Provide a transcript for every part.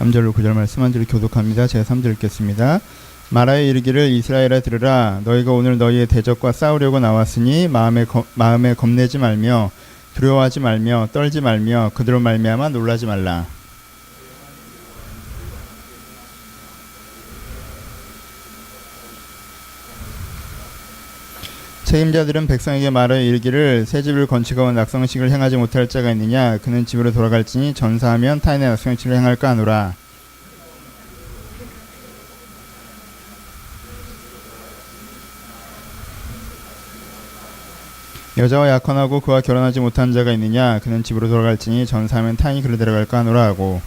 3절로 9절 말씀 한 절 교독합니다. 제가 3절 읽겠습니다. 말하여 이르기를 이스라엘아 들으라. 너희가 오늘 너희의 대적과 싸우려고 나왔으니 마음에 겁내지 말며 두려워하지 말며 떨지 말며 그대로 말미암아 놀라지 말라. 책임자들은 백성에게 말하여 이르기를 새 집을 건축하고 낙성식을 행하지 못할 자가 있느냐. 그는 집으로 돌아갈지니 전사하면 타인의 낙성식을 행할까 하노라. 여자와 약혼하고 그와 결혼하지 못한 자가 있느냐. 그는 집으로 돌아갈지니 전사하면 타인이 그를 데려갈까 하노라 하고.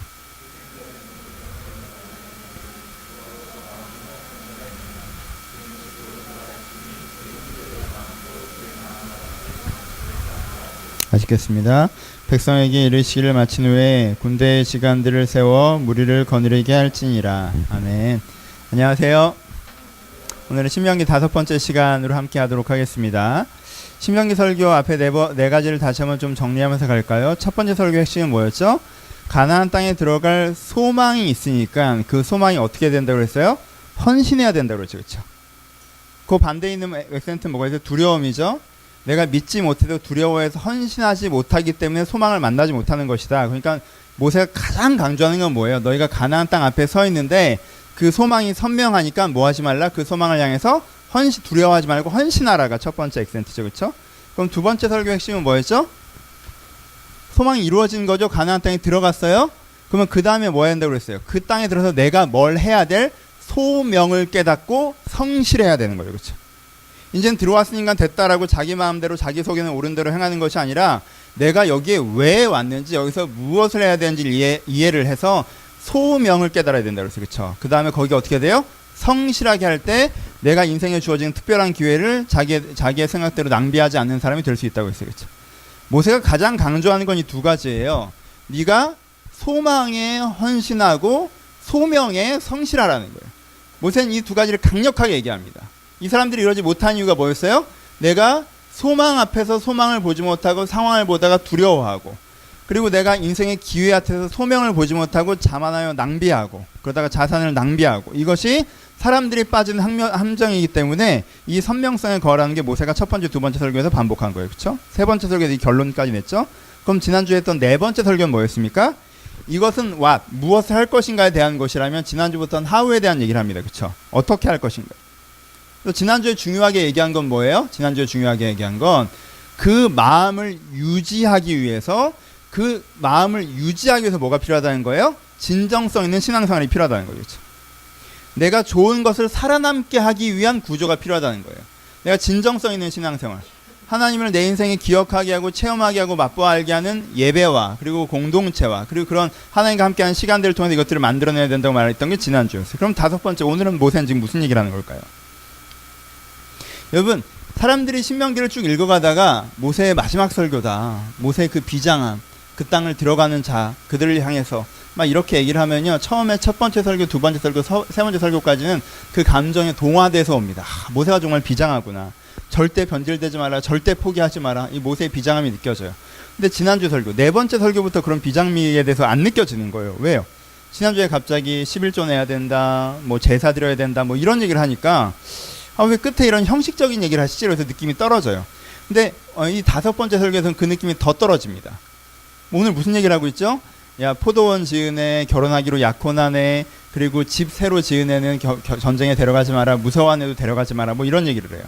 아시겠습니다. 백성에게 이르시기를 마친 후에 군대의 시간들을 세워 무리를 거느리게 할지니라. 아멘. 안녕하세요. 오늘은 신명기 5번째 시간으로 함께 하도록 하겠습니다. 신명기 설교 앞에 네 가지를 다시 한번 좀 정리하면서 갈까요? 첫 번째 설교 핵심은 뭐였죠? 가나안 땅에 들어갈 소망이 있으니까 그 소망이 어떻게 된다고 그랬어요? 헌신해야 된다고 그랬죠. 그렇죠? 그 반대에 있는 액센트는 뭐가 있어요? 두려움이죠. 내가 믿지 못해도 두려워해서 헌신하지 못하기 때문에 소망을 만나지 못하는 것이다. 그러니까 모세가 가장 강조하는 건 뭐예요? 너희가 가나안 땅 앞에 서 있는데 그 소망이 선명하니까 뭐 하지 말라? 그 소망을 향해서 두려워하지 말고 헌신하라가 첫 번째 액센트죠. 그렇죠? 그럼 두 번째 설교 핵심은 뭐였죠? 소망이 이루어진 거죠. 가나안 땅에 들어갔어요. 그러면 그 다음에 뭐 해야 된다고 그랬어요? 그 땅에 들어서 내가 뭘 해야 될 소명을 깨닫고 성실해야 되는 거예요. 그렇죠? 이제는 들어왔으니까 됐다라고 자기 마음대로 자기 속에는 옳은 대로 행하는 것이 아니라 내가 여기에 왜 왔는지 여기서 무엇을 해야 되는지 이해를 해서 소명을 깨달아야 된다고 그랬어요. 그렇죠? 그 다음에 거기 어떻게 돼요? 성실하게 할 때 내가 인생에 주어진 특별한 기회를 자기의 생각대로 낭비하지 않는 사람이 될 수 있다고 했어요. 그렇죠? 모세가 가장 강조하는 건 이 두 가지예요. 네가 소망에 헌신하고 소명에 성실하라는 거예요. 모세는 이 두 가지를 강력하게 얘기합니다. 이 사람들이 이러지 못한 이유가 뭐였어요? 내가 소망 앞에서 소망을 보지 못하고 상황을 보다가 두려워하고, 그리고 내가 인생의 기회 앞에서 소명을 보지 못하고 자만하여 낭비하고, 그러다가 자산을 낭비하고, 이것이 사람들이 빠진 함정이기 때문에 이 선명성을 거하라는 게 모세가 첫 번째, 두 번째 설교에서 반복한 거예요. 그렇죠? 세 번째 설교에서 이 결론까지 냈죠. 그럼 지난주에 했던 네 번째 설교는 뭐였습니까? 이것은 무엇을 할 것인가에 대한 것이라면 지난주부터는 how에 대한 얘기를 합니다. 그렇죠? 어떻게 할 것인가. 또 지난주에 중요하게 얘기한 건 뭐예요? 지난주에 중요하게 얘기한 건 그 마음을 유지하기 위해서 뭐가 필요하다는 거예요? 진정성 있는 신앙생활이 필요하다는 거죠. 그렇죠? 내가 좋은 것을 살아남게 하기 위한 구조가 필요하다는 거예요. 내가 진정성 있는 신앙생활, 하나님을 내 인생에 기억하게 하고 체험하게 하고 맛보아 알게 하는 예배와 그리고 공동체와 그리고 그런 하나님과 함께하는 시간들을 통해서 이것들을 만들어내야 된다고 말했던 게 지난주였어요. 그럼 다섯 번째, 오늘은 모세는 지금 무슨 얘기를 하는 걸까요? 여러분, 사람들이 신명기를 쭉 읽어가다가 모세의 마지막 설교다, 모세의 그 비장함, 그 땅을 들어가는 자, 그들을 향해서 막 이렇게 얘기를 하면요, 처음에 첫 번째 설교, 두 번째 설교, 세 번째 설교까지는 그 감정에 동화돼서 옵니다. 모세가 정말 비장하구나, 절대 변질되지 마라, 절대 포기하지 마라, 이 모세의 비장함이 느껴져요. 근데 지난주 설교, 네 번째 설교부터 그런 비장미에 대해서 안 느껴지는 거예요. 왜요? 지난주에 갑자기 11조 내야 된다, 뭐 제사 드려야 된다, 뭐 이런 얘기를 하니까 왜 끝에 이런 형식적인 얘기를 하시지? 그래서 느낌이 떨어져요. 근데 이 다섯 번째 설교에서는 그 느낌이 더 떨어집니다. 오늘 무슨 얘기를 하고 있죠? 야, 포도원 지은 애, 결혼하기로 약혼한 애, 그리고 집 새로 지은 애는 전쟁에 데려가지 마라, 무서워한 애도 데려가지 마라, 뭐 이런 얘기를 해요.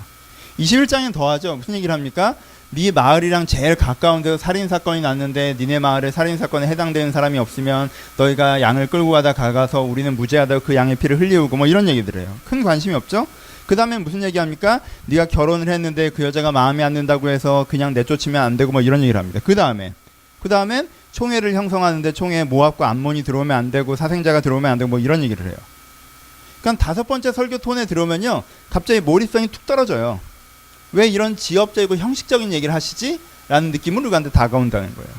21장엔 더하죠. 무슨 얘기를 합니까? 네 마을이랑 제일 가까운 데서 살인사건이 났는데 니네 마을에 살인사건에 해당되는 사람이 없으면 너희가 양을 끌고 가서 우리는 무죄하다고 그 양의 피를 흘리우고, 뭐 이런 얘기들을 해요. 큰 관심이 없죠? 그 다음에 무슨 얘기합니까? 네가 결혼을 했는데 그 여자가 마음에 안 든다고 해서 그냥 내쫓으면 안 되고, 뭐 이런 얘기를 합니다. 그 다음엔 총회를 형성하는데 총회에 모압과 암몬이 들어오면 안 되고 사생자가 들어오면 안 되고, 뭐 이런 얘기를 해요. 그러니까 다섯 번째 설교 톤에 들어오면요, 갑자기 몰입성이 툭 떨어져요. 왜 이런 지엽적이고 형식적인 얘기를 하시지? 라는 느낌으로 우리한테 다가온다는 거예요.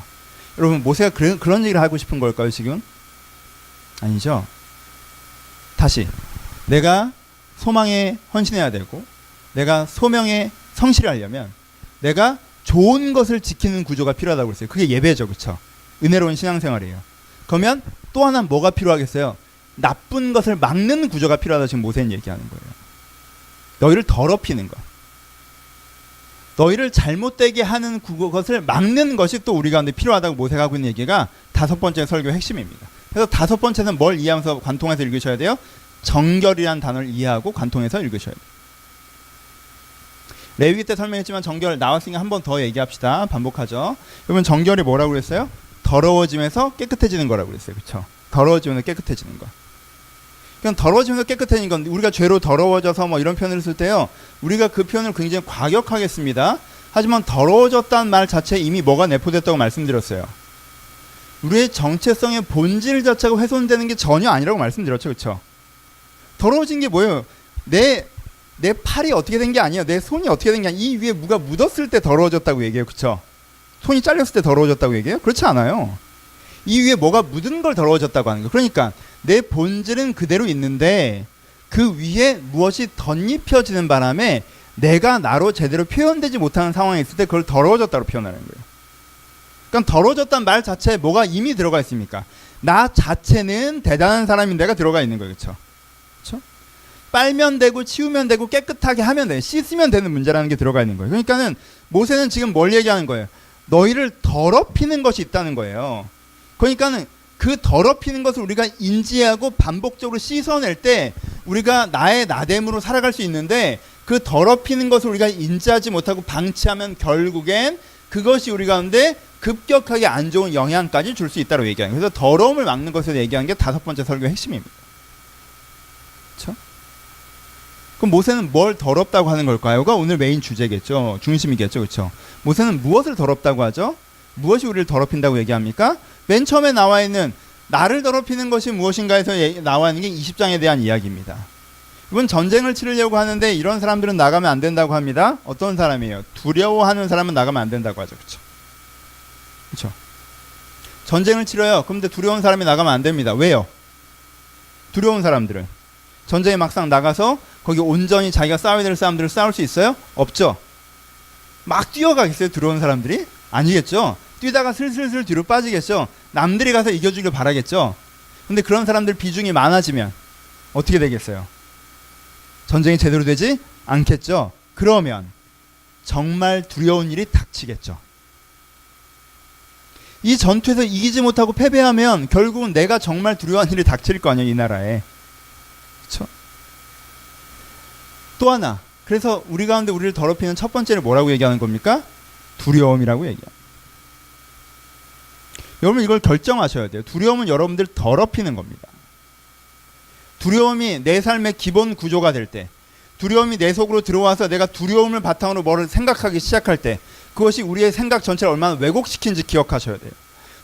여러분, 모세가 그런 얘기를 하고 싶은 걸까요, 지금? 아니죠. 다시, 내가 소망에 헌신해야 되고 내가 소명에 성실하려면 내가 좋은 것을 지키는 구조가 필요하다고 했어요. 그게 예배죠. 그렇죠? 은혜로운 신앙생활이에요. 그러면 또 하나 뭐가 필요하겠어요? 나쁜 것을 막는 구조가 필요하다 지금 모세는 얘기하는 거예요. 너희를 더럽히는 것, 너희를 잘못되게 하는 것을 막는 것이 또 우리 가운데 필요하다고 모세가 하고 있는 얘기가 5번째 설교 핵심입니다. 그래서 5번째는 뭘 이해하면서 관통해서 읽으셔야 돼요? 정결이라는 단어를 이해하고 관통해서 읽으셔야 돼요. 레위기 때 설명했지만 정결 나왔으니까 한 번 더 얘기합시다. 반복하죠. 여러분 정결이 뭐라고 그랬어요? 더러워지면서 깨끗해지는 거라고 그랬어요. 그렇죠? 더러워지면서 깨끗해지는 거. 그냥 더러워지면서 깨끗해지는 건 우리가 죄로 더러워져서 뭐 이런 표현을 쓸 때요. 우리가 그 표현을 굉장히 과격하게 씁니다. 하지만 더러워졌다는 말 자체에 이미 뭐가 내포됐다고 말씀드렸어요. 우리의 정체성의 본질 자체가 훼손되는 게 전혀 아니라고 말씀드렸죠. 그렇죠? 더러워진 게 뭐예요? 내 팔이 어떻게 된 게 아니에요. 내 손이 어떻게 된 게 아니에요. 이 위에 뭐가 묻었을 때 더러워졌다고 얘기해요. 그렇죠? 손이 잘렸을 때 더러워졌다고 얘기해요? 그렇지 않아요. 이 위에 뭐가 묻은 걸 더러워졌다고 하는 거예요. 그러니까 내 본질은 그대로 있는데 그 위에 무엇이 덧입혀지는 바람에 내가 나로 제대로 표현되지 못하는 상황에 있을 때 그걸 더러워졌다고 표현하는 거예요. 그러니까 더러워졌다는 말 자체에 뭐가 이미 들어가 있습니까? 나 자체는 대단한 사람인데가 들어가 있는 거예요. 그렇죠? 그렇죠? 빨면 되고 치우면 되고 깨끗하게 하면 돼. 씻으면 되는 문제라는 게 들어가 있는 거예요. 그러니까는 모세는 지금 뭘 얘기하는 거예요? 너희를 더럽히는 것이 있다는 거예요. 그러니까는 그 더럽히는 것을 우리가 인지하고 반복적으로 씻어낼 때 우리가 나의 나됨으로 살아갈 수 있는데 그 더럽히는 것을 우리가 인지하지 못하고 방치하면 결국엔 그것이 우리 가운데 급격하게 안 좋은 영향까지 줄 수 있다고 얘기하는 거예요. 그래서 더러움을 막는 것에 얘기한 게 5번째 설교의 핵심입니다. 그렇죠? 그럼 모세는 뭘 더럽다고 하는 걸까요?가 오늘 메인 주제겠죠. 중심이겠죠. 그렇죠? 모세는 무엇을 더럽다고 하죠? 무엇이 우리를 더럽힌다고 얘기합니까? 맨 처음에 나와 있는 나를 더럽히는 것이 무엇인가에서 나와 있는 게 20장에 대한 이야기입니다. 이번 전쟁을 치르려고 하는데 이런 사람들은 나가면 안 된다고 합니다. 어떤 사람이에요? 두려워하는 사람은 나가면 안 된다고 하죠. 그렇죠? 그렇죠? 전쟁을 치러요. 그런데 두려운 사람이 나가면 안 됩니다. 왜요? 두려운 사람들은 전쟁에 막상 나가서 거기 온전히 자기가 싸워야 될 사람들을 싸울 수 있어요? 없죠. 막 뛰어가겠어요? 두려운 사람들이? 아니겠죠. 뛰다가 슬슬슬 뒤로 빠지겠죠. 남들이 가서 이겨주길 바라겠죠. 근데 그런 사람들 비중이 많아지면 어떻게 되겠어요? 전쟁이 제대로 되지 않겠죠. 그러면 정말 두려운 일이 닥치겠죠. 이 전투에서 이기지 못하고 패배하면 결국은 내가 정말 두려워하는 일이 닥칠 거 아니에요. 이 나라에. 그렇죠? 또 하나, 그래서 우리 가운데 우리를 더럽히는 첫 번째를 뭐라고 얘기하는 겁니까? 두려움이라고 얘기합니다. 여러분 이걸 결정하셔야 돼요. 두려움은 여러분들 더럽히는 겁니다. 두려움이 내 삶의 기본 구조가 될 때, 두려움이 내 속으로 들어와서 내가 두려움을 바탕으로 뭐를 생각하기 시작할 때 그것이 우리의 생각 전체를 얼마나 왜곡시킨지 기억하셔야 돼요.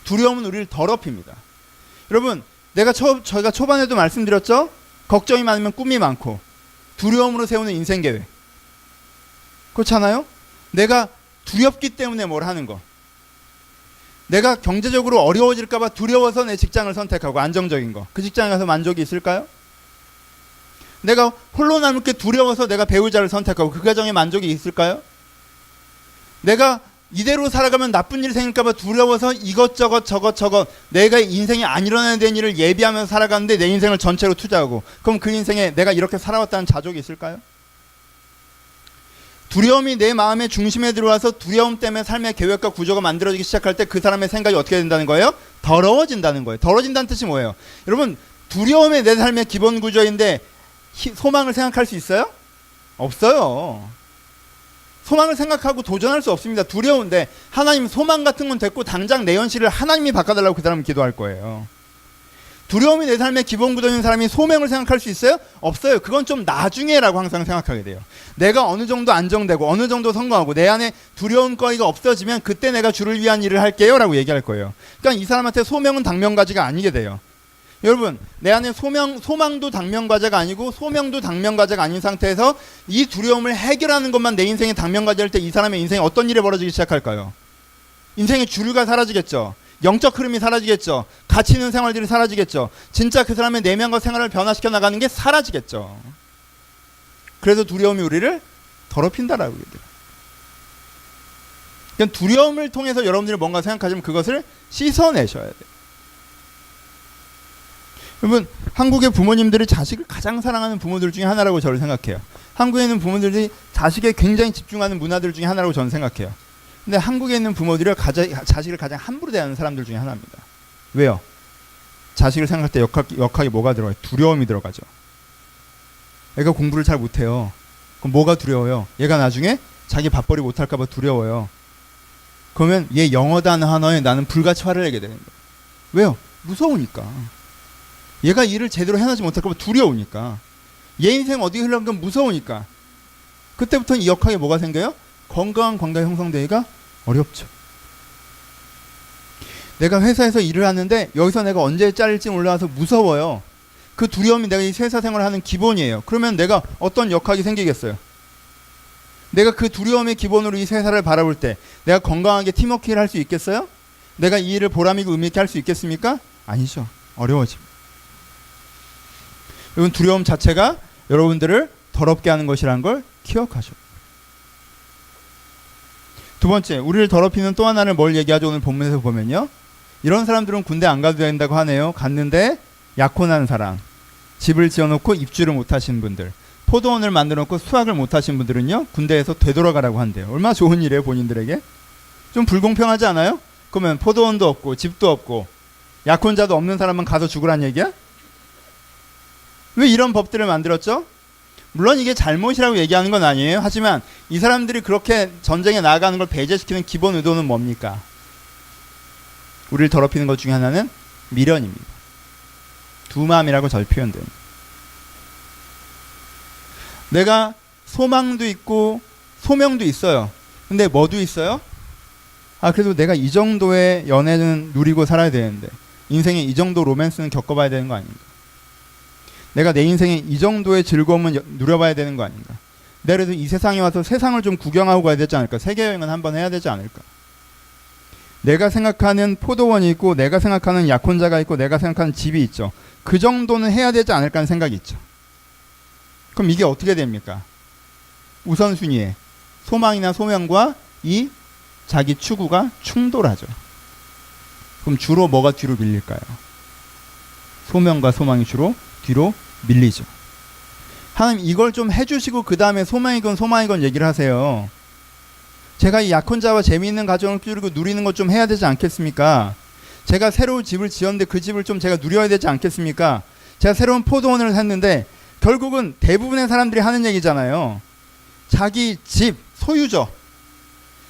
두려움은 우리를 더럽힙니다. 여러분 저희가 초반에도 말씀드렸죠? 걱정이 많으면 꿈이 많고 두려움으로 세우는 인생 계획. 그렇잖아요? 내가 두렵기 때문에 뭘 하는 거. 내가 경제적으로 어려워질까봐 두려워서 내 직장을 선택하고 안정적인 거. 그 직장에 가서 만족이 있을까요? 내가 홀로 남을 게 두려워서 내가 배우자를 선택하고 그 가정에 만족이 있을까요? 내가 이대로 살아가면 나쁜 일이 생길까봐 두려워서 이것저것 내가 인생에 안 일어나야 되는 일을 예비하면서 살아가는데 내 인생을 전체로 투자하고 그럼 그 인생에 내가 이렇게 살아왔다는 자족이 있을까요? 두려움이 내 마음의 중심에 들어와서 두려움 때문에 삶의 계획과 구조가 만들어지기 시작할 때 그 사람의 생각이 어떻게 된다는 거예요? 더러워진다는 거예요. 더러워진다는 뜻이 뭐예요? 여러분 두려움이 내 삶의 기본 구조인데 소망을 생각할 수 있어요? 없어요. 소망을 생각하고 도전할 수 없습니다. 두려운데 하나님 소망 같은 건 됐고 당장 내 현실을 하나님이 바꿔달라고 그 사람은 기도할 거예요. 두려움이 내 삶의 기본 구조인 사람이 소명을 생각할 수 있어요? 없어요. 그건 좀 나중에라고 항상 생각하게 돼요. 내가 어느 정도 안정되고 어느 정도 성공하고 내 안에 두려운 거리가 없어지면 그때 내가 주를 위한 일을 할게요 라고 얘기할 거예요. 그러니까 이 사람한테 소명은 당면과제가 아니게 돼요. 여러분 내 안에 소망도 당면과제가 아니고 소명도 당면과제가 아닌 상태에서 이 두려움을 해결하는 것만 내 인생의 당면과제일 때 이 사람의 인생에 어떤 일이 벌어지기 시작할까요? 인생의 주류가 사라지겠죠. 영적 흐름이 사라지겠죠. 가치 있는 생활들이 사라지겠죠. 진짜 그 사람의 내면과 생활을 변화시켜 나가는 게 사라지겠죠. 그래서 두려움이 우리를 더럽힌다라고 얘기해요. 그러니까 두려움을 통해서 여러분들이 뭔가 생각하시면 그것을 씻어내셔야 돼요. 여러분, 한국의 부모님들이 자식을 가장 사랑하는 부모들 중에 하나라고 저를 생각해요. 한국에 있는 부모들이 자식에 굉장히 집중하는 문화들 중에 하나라고 저는 생각해요. 근데 한국에 있는 부모들이 자식을 가장 함부로 대하는 사람들 중에 하나입니다. 왜요? 자식을 생각할 때 역학이 뭐가 들어가요? 두려움이 들어가죠. 애가 공부를 잘 못해요. 그럼 뭐가 두려워요? 얘가 나중에 자기 밥벌이 못할까 봐 두려워요. 그러면 얘 영어 단어 하나에 나는 불같이 화를 내게 되는 거예요. 왜요? 무서우니까. 얘가 일을 제대로 해내지 못할까 봐 두려우니까. 얘 인생 어디 흘러간 건 무서우니까. 그때부터는 이 역학에 뭐가 생겨요? 건강한 관계가 형성되기가 어렵죠. 내가 회사에서 일을 하는데 여기서 내가 언제 잘릴지 몰라서 무서워요. 그 두려움이 내가 이 회사 생활을 하는 기본이에요. 그러면 내가 어떤 역학이 생기겠어요? 내가 그 두려움의 기본으로 이 회사를 바라볼 때 내가 건강하게 팀워크를 할 수 있겠어요? 내가 이 일을 보람있고 의미있게 할 수 있겠습니까? 아니죠. 어려워집니다. 여러분, 두려움 자체가 여러분들을 더럽게 하는 것이라는 걸 기억하셔. 두 번째, 우리를 더럽히는 또 하나를 뭘 얘기하죠? 오늘 본문에서 보면요. 이런 사람들은 군대 안 가도 된다고 하네요. 갔는데 약혼한 사람, 집을 지어놓고 입주를 못하신 분들, 포도원을 만들어놓고 수확을 못하신 분들은요, 군대에서 되돌아가라고 한대요. 얼마나 좋은 일이에요, 본인들에게? 좀 불공평하지 않아요? 그러면 포도원도 없고 집도 없고 약혼자도 없는 사람은 가서 죽으란 얘기야? 왜 이런 법들을 만들었죠? 물론 이게 잘못이라고 얘기하는 건 아니에요. 하지만 이 사람들이 그렇게 전쟁에 나아가는 걸 배제시키는 기본 의도는 뭡니까? 우리를 더럽히는 것 중에 하나는 미련입니다. 두마음이라고 잘 표현됩니다. 내가 소망도 있고 소명도 있어요. 근데 뭐도 있어요? 그래도 내가 이 정도의 연애는 누리고 살아야 되는데, 인생에 이 정도 로맨스는 겪어봐야 되는 거 아닌가? 내가 내 인생에 이 정도의 즐거움은 누려봐야 되는 거 아닌가? 내가 그래도 이 세상에 와서 세상을 좀 구경하고 가야 되지 않을까? 세계여행은 한번 해야 되지 않을까? 내가 생각하는 포도원이 있고, 내가 생각하는 약혼자가 있고, 내가 생각하는 집이 있죠. 그 정도는 해야 되지 않을까 하는 생각이 있죠. 그럼 이게 어떻게 됩니까? 우선순위에 소망이나 소명과 이 자기 추구가 충돌하죠. 그럼 주로 뭐가 뒤로 밀릴까요? 소명과 소망이 주로 뒤로 밀리죠. 하나님, 이걸 좀 해주시고 그 다음에 소망이건 소망이건 얘기를 하세요. 제가 이 약혼자와 재미있는 가정을 꾸리고 누리는 것 좀 해야 되지 않겠습니까? 제가 새로운 집을 지었는데 그 집을 좀 제가 누려야 되지 않겠습니까? 제가 새로운 포도원을 샀는데, 결국은 대부분의 사람들이 하는 얘기잖아요. 자기 집, 소유죠.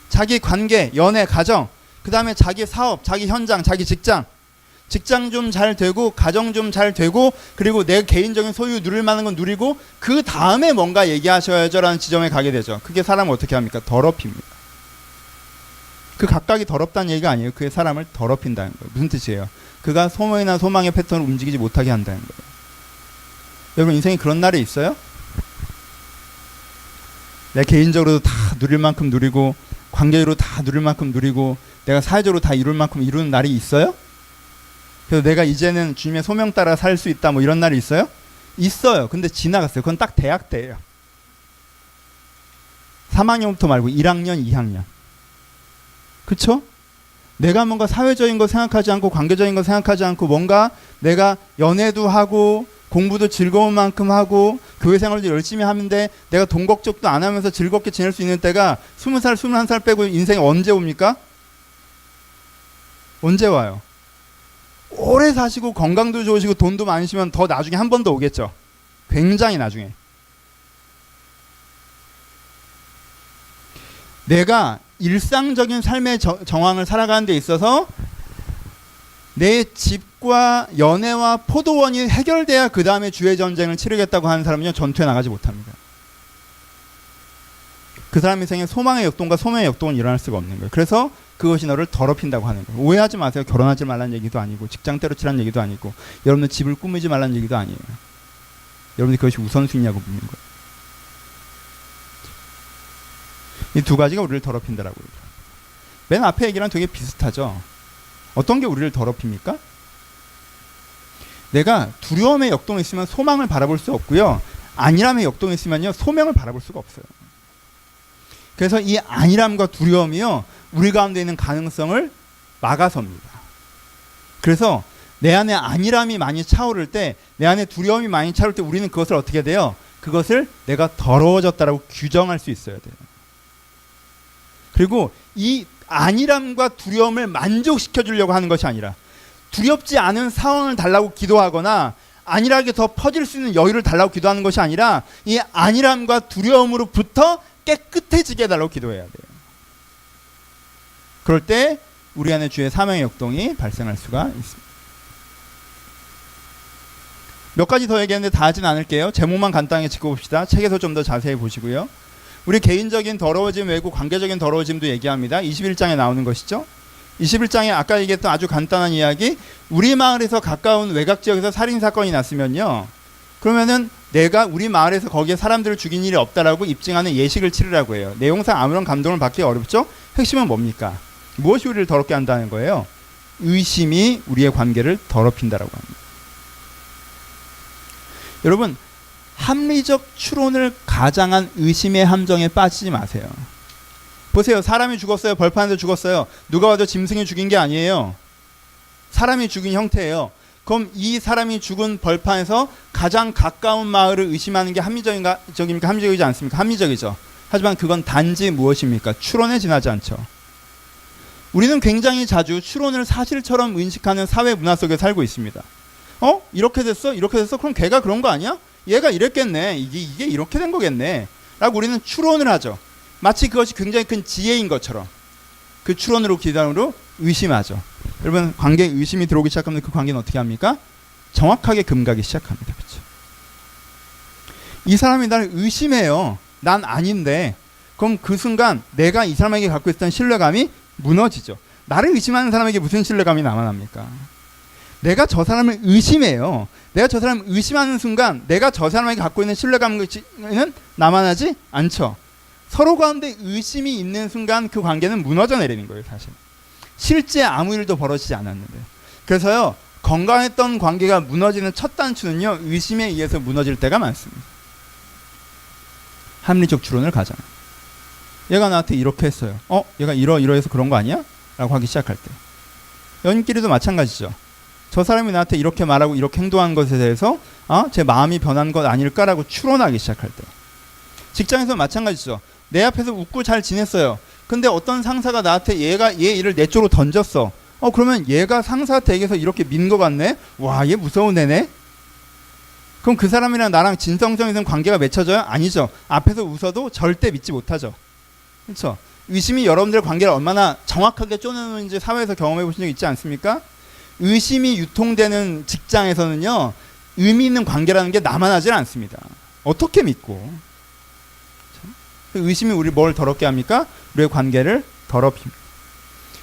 자기 관계, 연애, 가정, 그 다음에 자기 사업, 자기 현장, 자기 직장 좀 잘 되고, 가정 좀 잘 되고, 그리고 내 개인적인 소유 누릴 만한 건 누리고, 그 다음에 뭔가 얘기하셔야죠 라는 지점에 가게 되죠. 그게 사람을 어떻게 합니까? 더럽힙니다. 그 각각이 더럽다는 얘기가 아니에요. 그게 사람을 더럽힌다는 거예요. 무슨 뜻이에요? 그가 소망이나 소망의 패턴을 움직이지 못하게 한다는 거예요. 여러분, 인생에 그런 날이 있어요? 내 개인적으로도 다 누릴 만큼 누리고, 관계로 다 누릴 만큼 누리고, 내가 사회적으로 다 이룰 만큼 이루는 날이 있어요? 그래서 내가 이제는 주님의 소명 따라 살 수 있다, 뭐 이런 날이 있어요? 있어요. 근데 지나갔어요. 그건 딱 대학 때예요. 3학년부터 말고 1학년, 2학년. 그쵸? 내가 뭔가 사회적인 거 생각하지 않고, 관계적인 거 생각하지 않고, 뭔가 내가 연애도 하고 공부도 즐거운 만큼 하고 교회 생활도 열심히 하는데 내가 돈 걱정도 안 하면서 즐겁게 지낼 수 있는 때가 20살, 21살 빼고 인생에 언제 옵니까? 언제 와요? 오래 사시고 건강도 좋으시고 돈도 많으시면 더 나중에 한 번 더 오겠죠. 굉장히 나중에. 내가 일상적인 삶의 정황을 살아가는 데 있어서 내 집과 연애와 포도원이 해결돼야 그 다음에 주의 전쟁을 치르겠다고 하는 사람은요, 전투에 나가지 못합니다. 그 사람 인생에 소망의 역동과 소명의 역동은 일어날 수가 없는 거예요. 그래서 그것이 너를 더럽힌다고 하는 거예요. 오해하지 마세요. 결혼하지 말라는 얘기도 아니고, 직장 때려치라는 얘기도 아니고, 여러분들 집을 꾸미지 말라는 얘기도 아니에요. 여러분들 그것이 우선순위냐고 묻는 거예요. 이 두 가지가 우리를 더럽힌다라고 그러죠. 맨 앞에 얘기랑 되게 비슷하죠. 어떤 게 우리를 더럽힙니까? 내가 두려움의 역동이 있으면 소망을 바라볼 수 없고요. 안일함의 역동이 있으면요, 소명을 바라볼 수가 없어요. 그래서 이 안일함과 두려움이요, 우리 가운데 있는 가능성을 막아섭니다. 그래서 내 안에 안일함이 많이 차오를 때, 내 안에 두려움이 많이 차오를 때 우리는 그것을 어떻게 돼요? 그것을 내가 더러워졌다라고 규정할 수 있어야 돼요. 그리고 이 안일함과 두려움을 만족시켜 주려고 하는 것이 아니라, 두렵지 않은 상황을 달라고 기도하거나 안일하게 더 퍼질 수 있는 여유를 달라고 기도하는 것이 아니라, 이 안일함과 두려움으로부터 깨끗해지게 해달라고 기도해야 돼요. 그럴 때 우리 안에 주의 사명의 역동이 발생할 수가 있습니다. 몇 가지 더 얘기했는데 다 하진 않을게요. 제목만 간단하게 짚어봅시다. 책에서 좀 더 자세히 보시고요. 우리 개인적인 더러워짐 외고 관계적인 더러워짐도 얘기합니다. 21장에 나오는 것이죠. 21장에 아까 얘기했던 아주 간단한 이야기, 우리 마을에서 가까운 외곽 지역에서 살인사건이 났으면요, 그러면은 내가 우리 마을에서 거기에 사람들을 죽인 일이 없다라고 입증하는 예식을 치르라고 해요. 내용상 아무런 감동을 받기 어렵죠. 핵심은 뭡니까? 무엇이 우리를 더럽게 한다는 거예요? 의심이 우리의 관계를 더럽힌다라고 합니다. 여러분, 합리적 추론을 가장한 의심의 함정에 빠지지 마세요. 보세요. 사람이 죽었어요. 벌판에서 죽었어요. 누가 와도 짐승이 죽인 게 아니에요. 사람이 죽인 형태예요. 그럼 이 사람이 죽은 벌판에서 가장 가까운 마을을 의심하는 게 합리적입니까? 합리적이지 않습니까? 합리적이죠. 하지만 그건 단지 무엇입니까? 추론에 지나지 않죠. 우리는 굉장히 자주 추론을 사실처럼 인식하는 사회 문화 속에 살고 있습니다. 이렇게 됐어? 이렇게 됐어? 그럼 걔가 그런 거 아니야? 얘가 이랬겠네. 이게 이렇게 된 거겠네. 라고 우리는 추론을 하죠. 마치 그것이 굉장히 큰 지혜인 것처럼 그 추론으로 기단으로 의심하죠. 여러분, 관계에 의심이 들어오기 시작하면 그 관계는 어떻게 합니까? 정확하게 금가기 시작합니다. 그렇죠? 이 사람이 나를 의심해요. 난 아닌데. 그럼 그 순간 내가 이 사람에게 갖고 있었던 신뢰감이 무너지죠. 나를 의심하는 사람에게 무슨 신뢰감이 남아납니까? 내가 저 사람을 의심해요. 내가 저 사람을 의심하는 순간 내가 저 사람에게 갖고 있는 신뢰감은 남아나지 않죠. 서로 가운데 의심이 있는 순간 그 관계는 무너져 내리는 거예요. 사실 실제 아무 일도 벌어지지 않았는데. 그래서요, 건강했던 관계가 무너지는 첫 단추는요, 의심에 의해서 무너질 때가 많습니다. 합리적 추론을 가장, 얘가 나한테 이렇게 했어요. 얘가 이러해서 그런 거 아니야? 라고 하기 시작할 때. 연인끼리도 마찬가지죠. 저 사람이 나한테 이렇게 말하고 이렇게 행동한 것에 대해서 제 마음이 변한 것 아닐까라고 추론하기 시작할 때. 직장에서 마찬가지죠. 내 앞에서 웃고 잘 지냈어요. 근데 어떤 상사가 나한테 얘 일을 내 쪽으로 던졌어. 그러면 얘가 상사한테서 이렇게 민 것 같네? 와, 얘 무서운 애네? 그럼 그 사람이랑 나랑 진성성 있는 관계가 맺혀져요? 아니죠. 앞에서 웃어도 절대 믿지 못하죠. 그렇죠? 의심이 여러분들 관계를 얼마나 정확하게 쪼내는지 사회에서 경험해 보신 적 있지 않습니까? 의심이 유통되는 직장에서는요, 의미 있는 관계라는 게 남아나질 않습니다. 어떻게 믿고? 의심이 우리 뭘 더럽게 합니까? 우리의 관계를 더럽힙니다.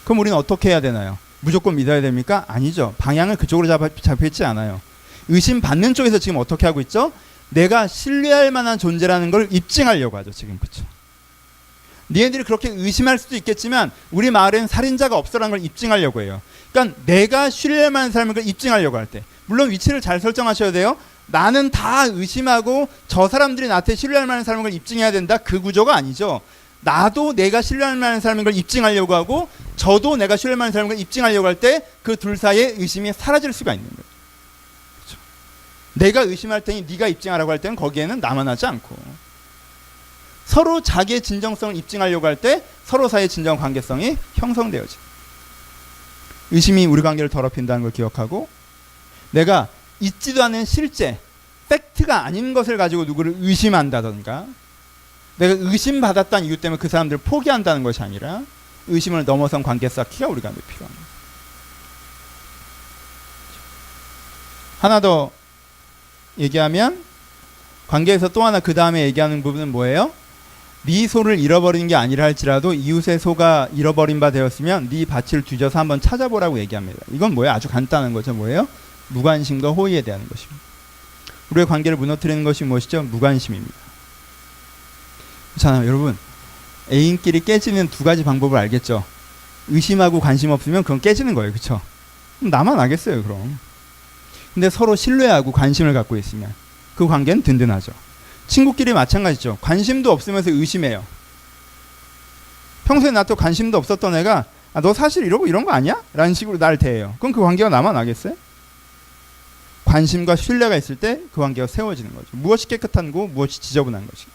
그럼 우리는 어떻게 해야 되나요? 무조건 믿어야 됩니까? 아니죠. 방향은 그쪽으로 잡혀있지 않아요. 의심받는 쪽에서 지금 어떻게 하고 있죠? 내가 신뢰할 만한 존재라는 걸 입증하려고 하죠. 지금. 그렇죠? 니네들이 그렇게 의심할 수도 있겠지만 우리 마을에는 살인자가 없어라는 걸 입증하려고 해요. 그러니까 내가 신뢰할 만한 사람인 걸 입증하려고 할 때, 물론 위치를 잘 설정하셔야 돼요. 나는 다 의심하고 저 사람들이 나한테 신뢰할 만한 사람인 걸 입증해야 된다. 그 구조가 아니죠. 나도 내가 신뢰할 만한 사람인 걸 입증하려고 하고 저도 내가 신뢰할 만한 사람인 걸 입증하려고 할 때 그 둘 사이에 의심이 사라질 수가 있는 거예요. 그렇죠? 내가 의심할 테니 네가 입증하라고 할 때는 거기에는 남아나지 않고, 서로 자기의 진정성을 입증하려고 할 때 서로 사이의 진정 관계성이 형성되어져. 의심이 우리 관계를 더럽힌다는 걸 기억하고, 내가 있지도 않은 실제 팩트가 아닌 것을 가지고 누구를 의심한다던가, 내가 의심받았다는 이유 때문에 그 사람들을 포기한다는 것이 아니라 의심을 넘어선 관계 쌓기가 우리가 필요합니다. 하나 더 얘기하면, 관계에서 또 하나 그 다음에 얘기하는 부분은 뭐예요? 네 소를 잃어버리는 게 아니라 할지라도 이웃의 소가 잃어버린 바 되었으면 네 밭을 뒤져서 한번 찾아보라고 얘기합니다. 이건 뭐예요? 아주 간단한 거죠. 뭐예요? 무관심과 호의에 대한 것입니다. 우리의 관계를 무너뜨리는 것이 무엇이죠? 무관심입니다. 자, 여러분, 애인끼리 깨지는 두 가지 방법을 알겠죠? 의심하고 관심 없으면 그건 깨지는 거예요. 그렇죠? 그럼 나만 알겠어요. 그럼. 근데 서로 신뢰하고 관심을 갖고 있으면 그 관계는 든든하죠. 친구끼리 마찬가지죠. 관심도 없으면서 의심해요. 평소에 나한테 관심도 없었던 애가 너 사실 이러고 이런 거 아니야? 라는 식으로 날 대해요. 그럼 그 관계가 남아나겠어요? 관심과 신뢰가 있을 때 그 관계가 세워지는 거죠. 무엇이 깨끗한 거, 무엇이 지저분한 것이.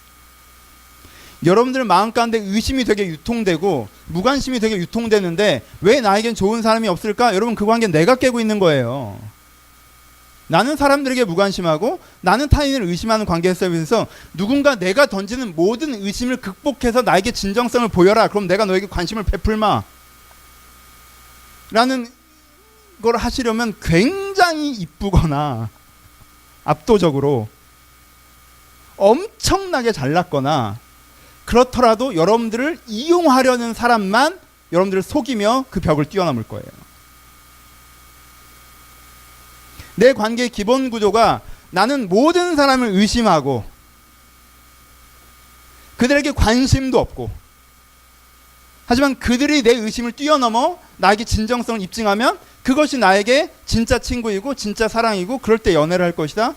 여러분들 마음 가운데 의심이 되게 유통되고 무관심이 되게 유통되는데 왜 나에겐 좋은 사람이 없을까? 여러분, 그 관계는 내가 깨고 있는 거예요. 나는 사람들에게 무관심하고 나는 타인을 의심하는 관계 속에서 누군가 내가 던지는 모든 의심을 극복해서 나에게 진정성을 보여라. 그럼 내가 너에게 관심을 베풀마. 라는 걸 하시려면 굉장히 이쁘거나 압도적으로 엄청나게 잘났거나 그렇더라도 여러분들을 이용하려는 사람만 여러분들을 속이며 그 벽을 뛰어넘을 거예요. 내 관계의 기본 구조가 나는 모든 사람을 의심하고 그들에게 관심도 없고 하지만 그들이 내 의심을 뛰어넘어 나에게 진정성을 입증하면 그것이 나에게 진짜 친구이고 진짜 사랑이고 그럴 때 연애를 할 것이다.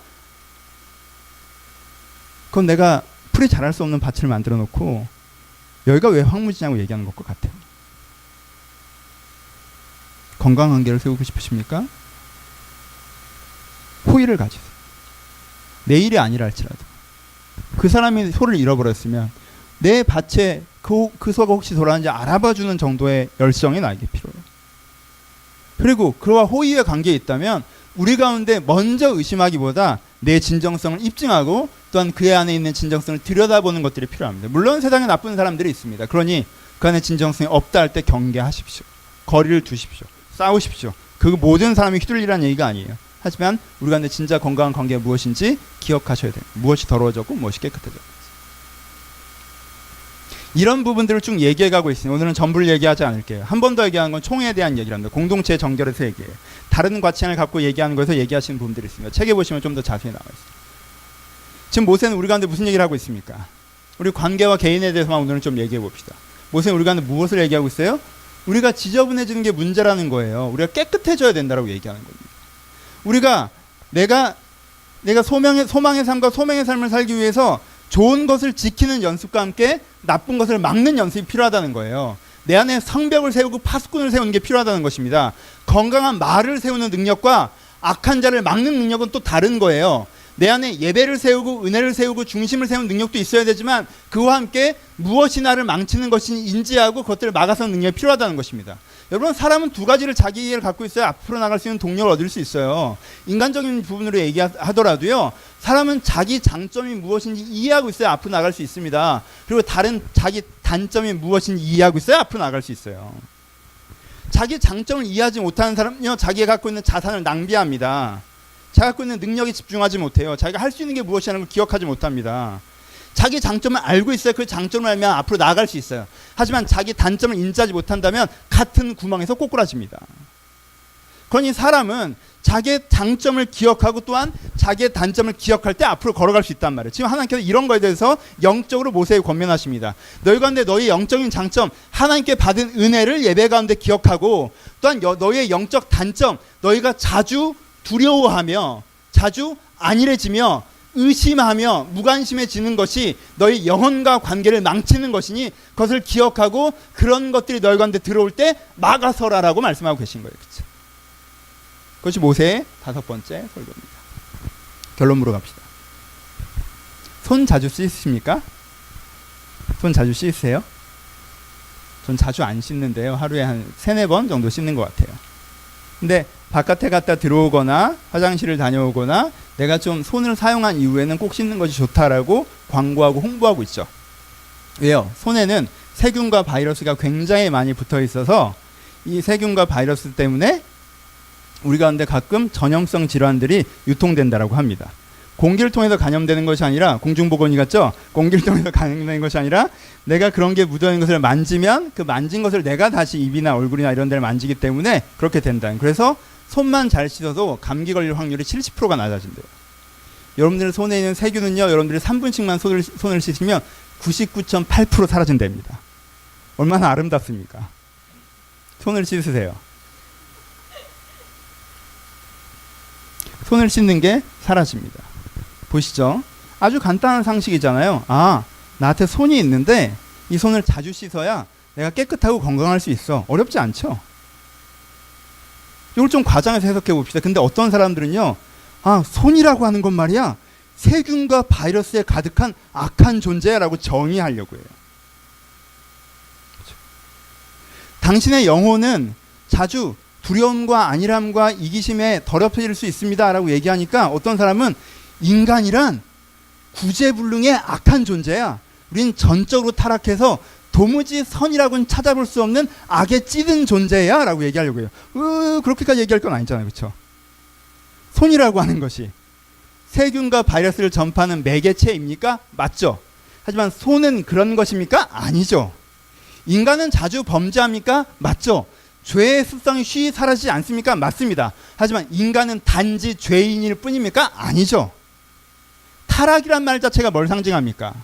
그건 내가 풀이 자랄 수 없는 밭을 만들어 놓고 여기가 왜 황무지냐고 얘기하는 것과 같아요. 건강한 관계를 세우고 싶으십니까? 호의를 가지세요. 내일이 아니라 할지라도 그 사람이 소를 잃어버렸으면 내 밭에 그 소가 혹시 돌아왔는지 알아봐주는 정도의 열정이 나에게 필요해요. 그리고 그와 호의의 관계에 있다면 우리 가운데 먼저 의심하기보다 내 진정성을 입증하고 또한 그의 안에 있는 진정성을 들여다보는 것들이 필요합니다. 물론 세상에 나쁜 사람들이 있습니다. 그러니 그 안에 진정성이 없다 할 때 경계하십시오. 거리를 두십시오. 싸우십시오. 그 모든 사람이 휘둘리라는 얘기가 아니에요. 하지만 우리 가운데 진짜 건강한 관계가 무엇인지 기억하셔야 돼요. 무엇이 더러워졌고 무엇이 깨끗해졌고. 이런 부분들을 쭉 얘기해가고 있으니 오늘은 전부를 얘기하지 않을게요. 한 번 더 얘기하는 건 총회에 대한 얘기를 합니다. 공동체 정결에서 얘기해요. 다른 가치관을 갖고 얘기하는 거에서 얘기하시는 부분들이 있습니다. 책에 보시면 좀 더 자세히 나와 있어요. 지금 모세는 우리 가운데 무슨 얘기를 하고 있습니까? 우리 관계와 개인에 대해서만 오늘은 좀 얘기해 봅시다. 모세는 우리 가운데 무엇을 얘기하고 있어요? 우리가 지저분해지는 게 문제라는 거예요. 우리가 깨끗해져야 된다고 얘기하는 겁니다. 우리가 내가 소망의 삶과 소명의 삶을 살기 위해서 좋은 것을 지키는 연습과 함께 나쁜 것을 막는 연습이 필요하다는 거예요. 내 안에 성벽을 세우고 파수꾼을 세우는 게 필요하다는 것입니다. 건강한 말을 세우는 능력과 악한 자를 막는 능력은 또 다른 거예요. 내 안에 예배를 세우고 은혜를 세우고 중심을 세우는 능력도 있어야 되지만 그와 함께 무엇이 나를 망치는 것인지 인지하고 그것들을 막아서는 능력이 필요하다는 것입니다. 여러분, 사람은 두 가지를 자기 이해를 갖고 있어야 앞으로 나갈 수 있는 동력을 얻을 수 있어요. 인간적인 부분으로 얘기하더라도요, 사람은 자기 장점이 무엇인지 이해하고 있어야 앞으로 나갈 수 있습니다. 그리고 다른 자기 단점이 무엇인지 이해하고 있어야 앞으로 나갈 수 있어요. 자기 장점을 이해하지 못하는 사람은요, 자기가 갖고 있는 자산을 낭비합니다. 자기가 갖고 있는 능력에 집중하지 못해요. 자기가 할 수 있는 게 무엇이라는 걸 기억하지 못합니다. 자기 장점을 알고 있어야 그 장점을 알면 앞으로 나아갈 수 있어요. 하지만 자기 단점을 인지하지 못한다면 같은 구멍에서 꼬꾸라집니다. 그러니 사람은 자기의 장점을 기억하고 또한 자기의 단점을 기억할 때 앞으로 걸어갈 수 있단 말이에요. 지금 하나님께서 이런 거에 대해서 영적으로 모세에게 권면하십니다. 너희 가운데 너희 영적인 장점, 하나님께 받은 은혜를 예배 가운데 기억하고 또한 너희의 영적 단점, 너희가 자주 두려워하며 자주 안일해지며 의심하며 무관심해지는 것이 너희 영혼과 관계를 망치는 것이니 그것을 기억하고 그런 것들이 너희 가운데 들어올 때 막아서라라고 말씀하고 계신 거예요. 그렇죠? 그것이 모세의 5번째 설교입니다. 결론으로 갑시다. 손 자주 씻으십니까? 손 자주 씻으세요? 전 자주 안 씻는데요. 하루에 한 3-4번 정도 씻는 것 같아요. 근데 바깥에 갔다 들어오거나 화장실을 다녀오거나 내가 좀 손을 사용한 이후에는 꼭 씻는 것이 좋다라고 광고하고 홍보하고 있죠. 왜요? 손에는 세균과 바이러스가 굉장히 많이 붙어 있어서 이 세균과 바이러스 때문에 우리 가운데 가끔 전염성 질환들이 유통된다라고 합니다. 공기를 통해서 감염되는 것이 아니라, 공중보건이 같죠? 공기를 통해서 감염되는 것이 아니라 내가 그런 게 묻어있는 것을 만지면 그 만진 것을 내가 다시 입이나 얼굴이나 이런 데를 만지기 때문에 그렇게 된다. 그래서 손만 잘 씻어도 감기 걸릴 확률이 70%가 낮아진대요. 여러분들 손에 있는 세균은요, 여러분들이 3분씩만 손을 씻으면 99.8% 사라진답니다. 얼마나 아름답습니까? 손을 씻으세요. 손을 씻는 게 사라집니다. 보시죠. 아주 간단한 상식이잖아요. 아, 나한테 손이 있는데 이 손을 자주 씻어야 내가 깨끗하고 건강할 수 있어. 어렵지 않죠? 이걸 좀 과장해서 해석해 봅시다. 근데 어떤 사람들은요, 손이라고 하는 건 말이야, 세균과 바이러스에 가득한 악한 존재라고 정의하려고 해요. 그렇죠? 당신의 영혼은 자주 두려움과 안일함과 이기심에 더럽혀질 수 있습니다 라고 얘기하니까 어떤 사람은 인간이란 구제불능의 악한 존재야. 우린 전적으로 타락해서 도무지 선이라고는 찾아볼 수 없는 악에 찌든 존재야 라고 얘기하려고 해요. 그렇게까지 얘기할 건 아니잖아요. 그렇죠? 손이라고 하는 것이 세균과 바이러스를 전파하는 매개체입니까? 맞죠. 하지만 손은 그런 것입니까? 아니죠. 인간은 자주 범죄합니까? 맞죠. 죄의 습성이 쉬이 사라지지 않습니까? 맞습니다. 하지만 인간은 단지 죄인일 뿐입니까? 아니죠. 타락이란 말 자체가 뭘 상징합니까?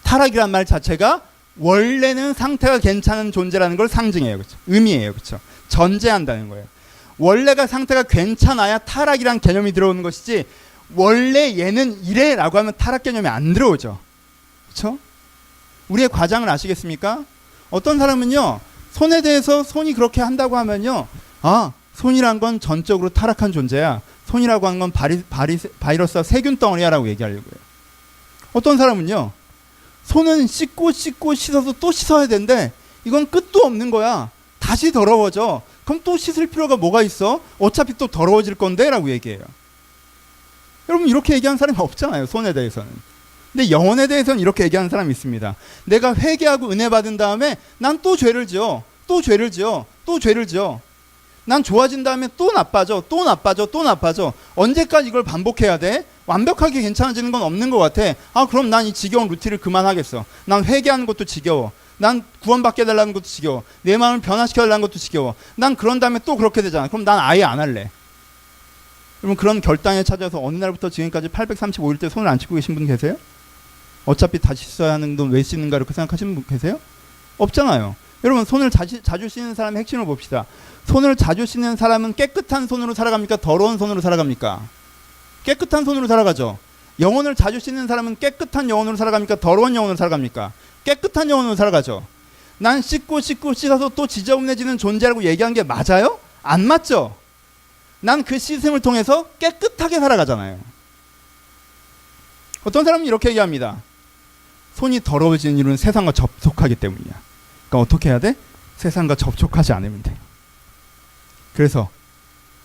타락이란 말 자체가 원래는 상태가 괜찮은 존재라는 걸 상징해요. 그렇죠? 의미해요. 그렇죠? 전제한다는 거예요. 원래가 상태가 괜찮아야 타락이란 개념이 들어오는 것이지, 원래 얘는 이래라고 하면 타락 개념이 안 들어오죠. 그렇죠? 우리의 과장을 아시겠습니까? 어떤 사람은요, 손에 대해서 손이 그렇게 한다고 하면요, 손이란 건 전적으로 타락한 존재야. 손이라고 하는 건 바이러스와 세균 덩어리야라고 얘기하려고 해요. 어떤 사람은요, 손은 씻고 씻어서 또 씻어야 되는데 이건 끝도 없는 거야. 다시 더러워져. 그럼 또 씻을 필요가 뭐가 있어? 어차피 또 더러워질 건데 라고 얘기해요. 여러분, 이렇게 얘기하는 사람이 없잖아요. 손에 대해서는. 근데 영혼에 대해서는 이렇게 얘기하는 사람이 있습니다. 내가 회개하고 은혜 받은 다음에 난 또 죄를 지어. 또 죄를 지어. 또 죄를 지어. 난 좋아진 다음에 또 나빠져. 또 나빠져. 또 나빠져. 언제까지 이걸 반복해야 돼? 완벽하게 괜찮아지는 건 없는 것 같아. 그럼 난 이 지겨운 루틴을 그만하겠어. 난 회개하는 것도 지겨워. 난 구원받게 해달라는 것도 지겨워. 내 마음을 변화시켜달라는 것도 지겨워. 난 그런 다음에 또 그렇게 되잖아. 그럼 난 아예 안 할래. 여러분, 그런 결단에 찾아서 어느 날부터 지금까지 835일째 손을 안 씻고 계신 분 계세요? 어차피 다시 써야 하는 돈 왜 씻는가 이렇게 생각하시는 분 계세요? 없잖아요. 여러분, 손을 자주 씻는 사람의 핵심을 봅시다. 손을 자주 씻는 사람은 깨끗한 손으로 살아갑니까? 더러운 손으로 살아갑니까? 깨끗한 손으로 살아가죠. 영혼을 자주 씻는 사람은 깨끗한 영혼으로 살아갑니까? 더러운 영혼으로 살아갑니까? 깨끗한 영혼으로 살아가죠. 난 씻고 씻어서 또 지저분해지는 존재라고 얘기한 게 맞아요? 안 맞죠? 난 그 씻음을 통해서 깨끗하게 살아가잖아요. 어떤 사람은 이렇게 얘기합니다. 손이 더러워지는 이유는 세상과 접촉하기 때문이야. 그러니까 어떻게 해야 돼? 세상과 접촉하지 않으면 돼. 그래서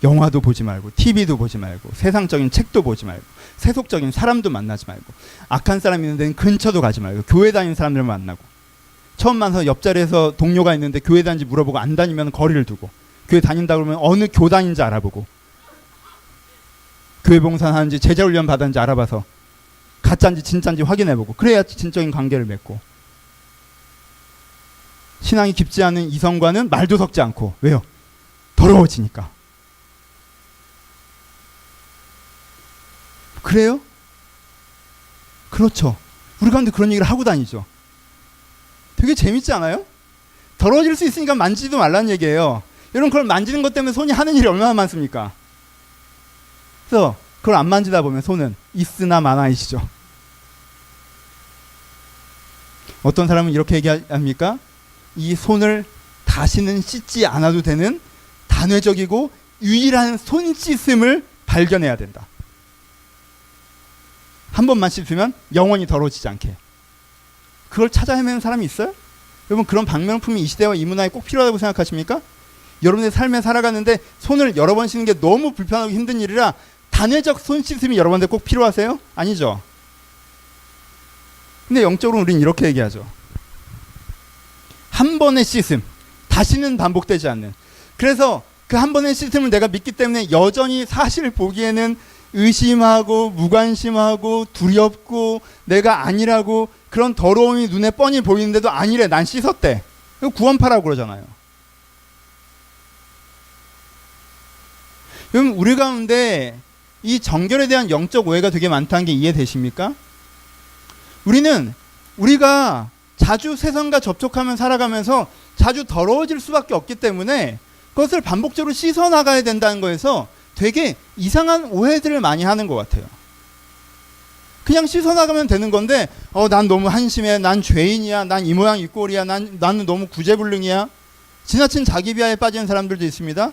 영화도 보지 말고 TV도 보지 말고 세상적인 책도 보지 말고 세속적인 사람도 만나지 말고 악한 사람이 있는 데는 근처도 가지 말고 교회 다니는 사람들만 만나고, 처음 만나서 옆자리에서 동료가 있는데 교회 다니는지 물어보고 안 다니면 거리를 두고, 교회 다닌다 그러면 어느 교단인지 알아보고, 교회 봉사하는지 제자훈련 받았는지 알아봐서 가짜인지 진짜인지 확인해보고, 그래야 진적인 관계를 맺고, 신앙이 깊지 않은 이성과는 말도 섞지 않고. 왜요? 더러워지니까. 그래요? 그렇죠. 우리 가운데 그런 얘기를 하고 다니죠. 되게 재밌지 않아요? 더러워질 수 있으니까 만지지도 말라는 얘기예요. 여러분, 그걸 만지는 것 때문에 손이 하는 일이 얼마나 많습니까? 그래서 그걸 안 만지다 보면 손은 있으나 마나이시죠. 어떤 사람은 이렇게 얘기합니까? 이 손을 다시는 씻지 않아도 되는 단회적이고 유일한 손 씻음을 발견해야 된다. 한 번만 씻으면 영원히 더러워지지 않게. 그걸 찾아 헤매는 사람이 있어요? 여러분, 그런 방명품이 이 시대와 이 문화에 꼭 필요하다고 생각하십니까? 여러분의 삶에 살아가는데 손을 여러 번 씻는 게 너무 불편하고 힘든 일이라 단회적 손 씻음이 여러분한테 꼭 필요하세요? 아니죠. 근데 영적으로 우리는 이렇게 얘기하죠. 한 번의 씻음, 다시는 반복되지 않는. 그래서 그 한 번의 씻음을 내가 믿기 때문에 여전히 사실 보기에는 의심하고 무관심하고 두렵고 내가 아니라고 그런 더러움이 눈에 뻔히 보이는데도 아니래, 난 씻었대. 이거 구원파라고 그러잖아요. 여러분, 우리 가운데 이 정결에 대한 영적 오해가 되게 많다는 게 이해되십니까? 우리가 자주 세상과 접촉하면 살아가면서 자주 더러워질 수밖에 없기 때문에 그것을 반복적으로 씻어 나가야 된다는 거에서 되게 이상한 오해들을 많이 하는 것 같아요. 그냥 씻어 나가면 되는 건데, 난 너무 한심해, 난 죄인이야, 난 이 모양 이 꼴이야, 나는 너무 구제불능이야. 지나친 자기 비하에 빠지는 사람들도 있습니다.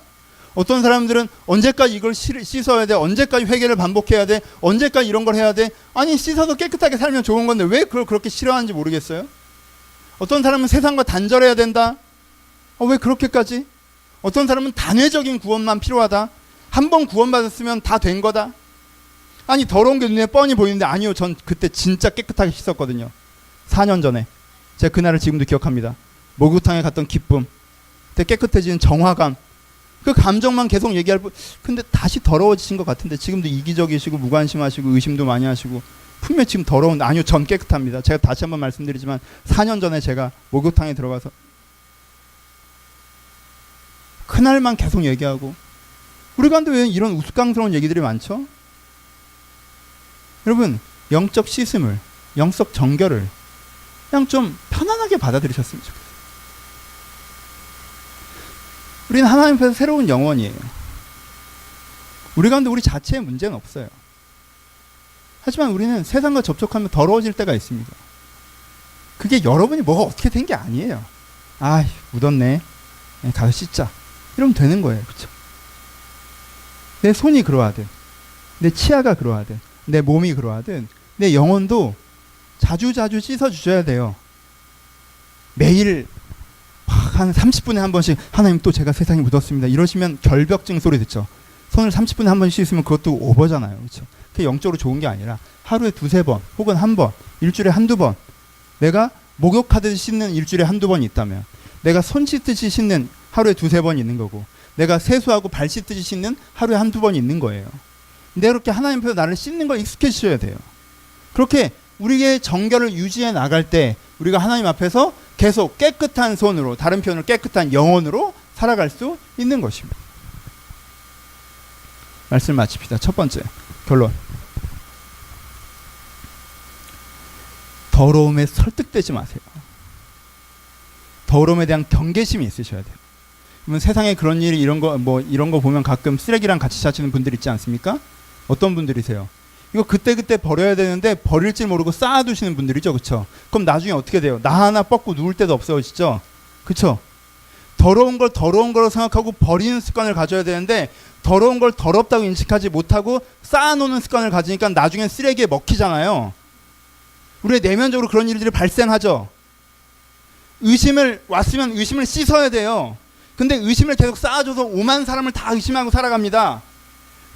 어떤 사람들은 언제까지 이걸 씻어야 돼? 언제까지 회개를 반복해야 돼? 언제까지 이런 걸 해야 돼? 아니 씻어서 깨끗하게 살면 좋은 건데 왜 그걸 그렇게 싫어하는지 모르겠어요. 어떤 사람은 세상과 단절해야 된다. 왜 그렇게까지? 어떤 사람은 단회적인 구원만 필요하다. 한 번 구원받았으면 다 된 거다. 아니 더러운 게 눈에 뻔히 보이는데 아니요. 전 그때 진짜 깨끗하게 씻었거든요. 4년 전에. 제가 그날을 지금도 기억합니다. 목욕탕에 갔던 기쁨. 그때 깨끗해지는 정화감. 그 감정만 계속 얘기할 뿐. 근데 다시 더러워지신 것 같은데 지금도 이기적이시고 무관심하시고 의심도 많이 하시고 분명히 지금 더러운. 아니요. 전 깨끗합니다. 제가 다시 한번 말씀드리지만 4년 전에 제가 목욕탕에 들어가서 그날만 계속 얘기하고 우리가 근데 왜 이런 우스꽝스러운 얘기들이 많죠? 여러분 영적 씻음을 영적 정결을 그냥 좀 편안하게 받아들이셨으면 좋겠어요. 우리는 하나님 앞에서 새로운 영혼이에요. 우리 가운데 우리 자체의 문제는 없어요. 하지만 우리는 세상과 접촉하면 더러워질 때가 있습니다. 그게 여러분이 뭐가 어떻게 된 게 아니에요. 아 묻었네. 가서 씻자. 이러면 되는 거예요. 그렇죠? 내 손이 그러하든 내 치아가 그러하든 내 몸이 그러하든 내 영혼도 자주자주 씻어주셔야 돼요. 매일 한 30분에 한 번씩 하나님 또 제가 세상에 묻었습니다. 이러시면 결벽증 소리 듣죠. 손을 30분에 한 번씩 씻으면 그것도 오버잖아요. 그렇죠? 그게 영적으로 좋은 게 아니라 하루에 2-3번 혹은 한 번, 일주일에 1-2번 내가 목욕하듯이 씻는 일주일에 1-2번이 있다면 내가 손 씻듯이 씻는 하루에 2-3번 있는 거고 내가 세수하고 발 씻듯이 씻는 하루에 1-2번이 있는 거예요. 근데 그렇게 하나님 앞에서 나를 씻는 걸 익숙해지셔야 돼요. 그렇게 우리의 정결을 유지해 나갈 때 우리가 하나님 앞에서 계속 깨끗한 손으로 다른 표현으로 깨끗한 영혼으로 살아갈 수 있는 것입니다. 말씀 마칩시다. 첫 번째 결론. 더러움에 설득되지 마세요. 더러움에 대한 경계심이 있으셔야 돼요. 그러면 세상에 그런 일이 이런 거 보면 가끔 쓰레기랑 같이 자치는 분들 있지 않습니까? 어떤 분들이세요? 이거 그때그때 버려야 되는데 버릴 줄 모르고 쌓아두시는 분들이죠. 그쵸? 그럼 나중에 어떻게 돼요? 나 하나 뻗고 누울 데도 없어지죠? 그쵸? 더러운 걸 더러운 거로 생각하고 버리는 습관을 가져야 되는데 더러운 걸 더럽다고 인식하지 못하고 쌓아놓는 습관을 가지니까 나중엔 쓰레기에 먹히잖아요. 우리의 내면적으로 그런 일들이 발생하죠. 의심을 왔으면 의심을 씻어야 돼요. 근데 의심을 계속 쌓아줘서 오만 사람을 다 의심하고 살아갑니다.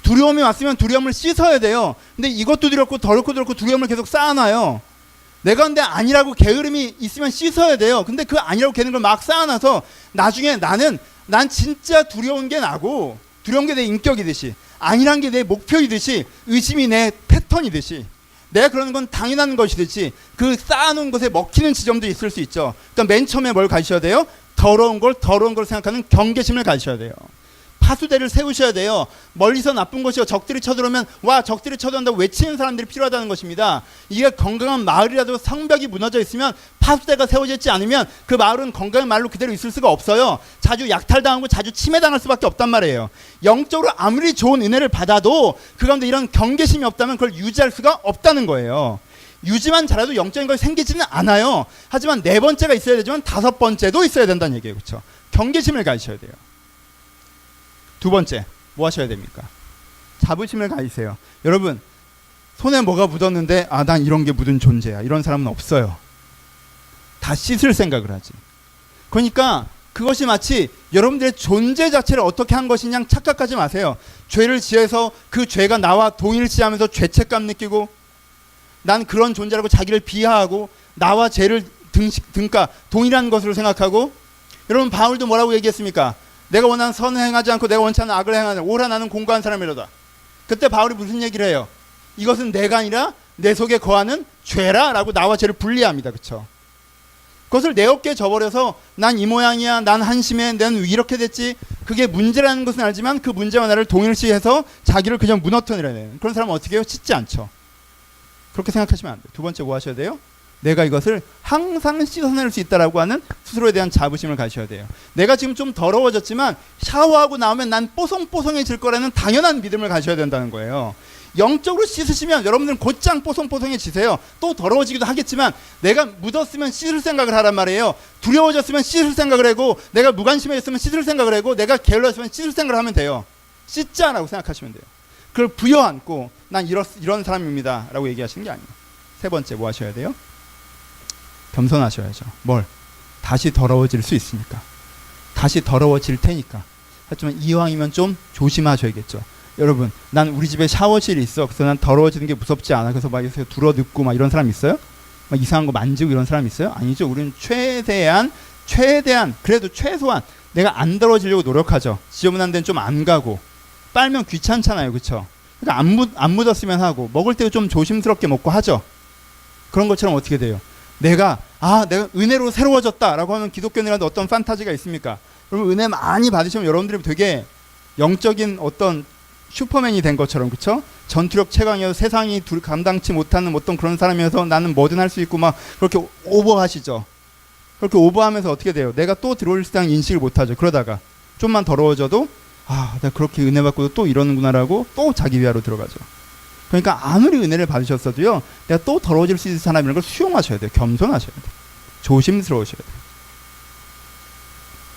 두려움이 왔으면 두려움을 씻어야 돼요. 근데 이것도 두렵고 더럽고 두려움을 계속 쌓아놔요. 내가 근데 아니라고 게으름이 있으면 씻어야 돼요. 근데 그 아니라고 게으른 걸 막 쌓아놔서 나중에 난 진짜 두려운 게 나고 두려운 게 내 인격이듯이 아니란 게 내 목표이듯이 의심이 내 패턴이듯이 내가 그러는 건 당연한 것이듯이 그 쌓아놓은 것에 먹히는 지점도 있을 수 있죠. 그러니까 맨 처음에 뭘 가지셔야 돼요? 더러운 걸 생각하는 경계심을 가지셔야 돼요. 파수대를 세우셔야 돼요. 멀리서 나쁜 것이요 적들이 쳐들어오면 와 적들이 쳐들어온다고 외치는 사람들이 필요하다는 것입니다. 이게 건강한 마을이라도 성벽이 무너져 있으면 파수대가 세워지지 않으면 그 마을은 건강한 마을로 그대로 있을 수가 없어요. 자주 약탈당하고 자주 침해당할 수밖에 없단 말이에요. 영적으로 아무리 좋은 은혜를 받아도 그 가운데 이런 경계심이 없다면 그걸 유지할 수가 없다는 거예요. 유지만 잘해도 영적인 것이 생기지는 않아요. 하지만 4번째가 있어야 되지만 5번째도 있어야 된다는 얘기예요. 그렇죠? 경계심을 가지셔야 돼요. 2번째 뭐 하셔야 됩니까? 자부심을 가지세요. 여러분 손에 뭐가 묻었는데 난 이런 게 묻은 존재야. 이런 사람은 없어요. 다 씻을 생각을 하지. 그러니까 그것이 마치 여러분들의 존재 자체를 어떻게 한 것이냐 착각하지 마세요. 죄를 지어서 그 죄가 나와 동일시하면서 죄책감 느끼고 난 그런 존재라고 자기를 비하하고 나와 죄를 등가 동일한 것으로 생각하고 여러분 바울도 뭐라고 얘기했습니까? 내가 원하는 선을 행하지 않고 내가 원치 않는 악을 행하는 오라 나는 공고한 사람이로다. 그때 바울이 무슨 얘기를 해요? 이것은 내가 아니라 내 속에 거하는 죄라 라고 나와 죄를 분리합니다. 그렇죠? 그것을 내 어깨에 져버려서 난 이 모양이야, 난 한심해, 난 이렇게 됐지. 그게 문제라는 것은 알지만 그 문제와 나를 동일시해서 자기를 그냥 무너뜨리는 그런 사람은 어떻게 해요? 씻지 않죠. 그렇게 생각하시면 안 돼요. 2번째 뭐 하셔야 돼요? 내가 이것을 항상 씻어낼 수 있다라고 하는 스스로에 대한 자부심을 가셔야 돼요. 내가 지금 좀 더러워졌지만 샤워하고 나오면 난 뽀송뽀송해질 거라는 당연한 믿음을 가셔야 된다는 거예요. 영적으로 씻으시면 여러분들은 곧장 뽀송뽀송해지세요. 또 더러워지기도 하겠지만 내가 묻었으면 씻을 생각을 하란 말이에요. 두려워졌으면 씻을 생각을 하고, 내가 무관심해졌으면 씻을 생각을 하고, 내가 게을렀으면 씻을 생각을 하면 돼요. 씻자라고 생각하시면 돼요. 그걸 부여안고 난 이런 사람입니다 라고 얘기하시는 게 아니에요. 세 번째 뭐 하셔야 돼요? 겸손하셔야죠. 뭘? 다시 더러워질 수 있으니까. 다시 더러워질 테니까. 하지만 이왕이면 좀 조심하셔야겠죠. 여러분, 난 우리 집에 샤워실이 있어. 그래서 난 더러워지는 게 무섭지 않아. 그래서 막 여기서 둘러눕고 막 이런 사람 있어요? 막 이상한 거 만지고 이런 사람 있어요? 아니죠. 우리는 최대한 그래도 최소한 내가 안 더러워지려고 노력하죠. 지저분한 데는 좀 안 가고, 빨면 귀찮잖아요. 그렇죠? 그러니까 안 묻었으면 하고, 먹을 때도 좀 조심스럽게 먹고 하죠. 그런 것처럼 어떻게 돼요? 내가 은혜로 새로워졌다라고 하면 기독교인이라도 어떤 판타지가 있습니까? 여러분, 은혜 많이 받으시면 여러분들이 되게 영적인 어떤 슈퍼맨이 된 것처럼, 그렇죠? 전투력 최강이어서 세상이 감당치 못하는 어떤 그런 사람이어서 나는 뭐든 할 수 있고 막 그렇게 오버하시죠. 그렇게 오버하면서 어떻게 돼요? 내가 또 들어올 시장 인식을 못하죠. 그러다가 좀만 더러워져도 내가 그렇게 은혜 받고도 또 이러는구나라고 또 자기 위하로 들어가죠. 그러니까 아무리 은혜를 받으셨어도요, 내가 또 더러워질 수 있는 사람이라는 걸 수용하셔야 돼요. 겸손하셔야 돼요. 조심스러우셔야 돼요.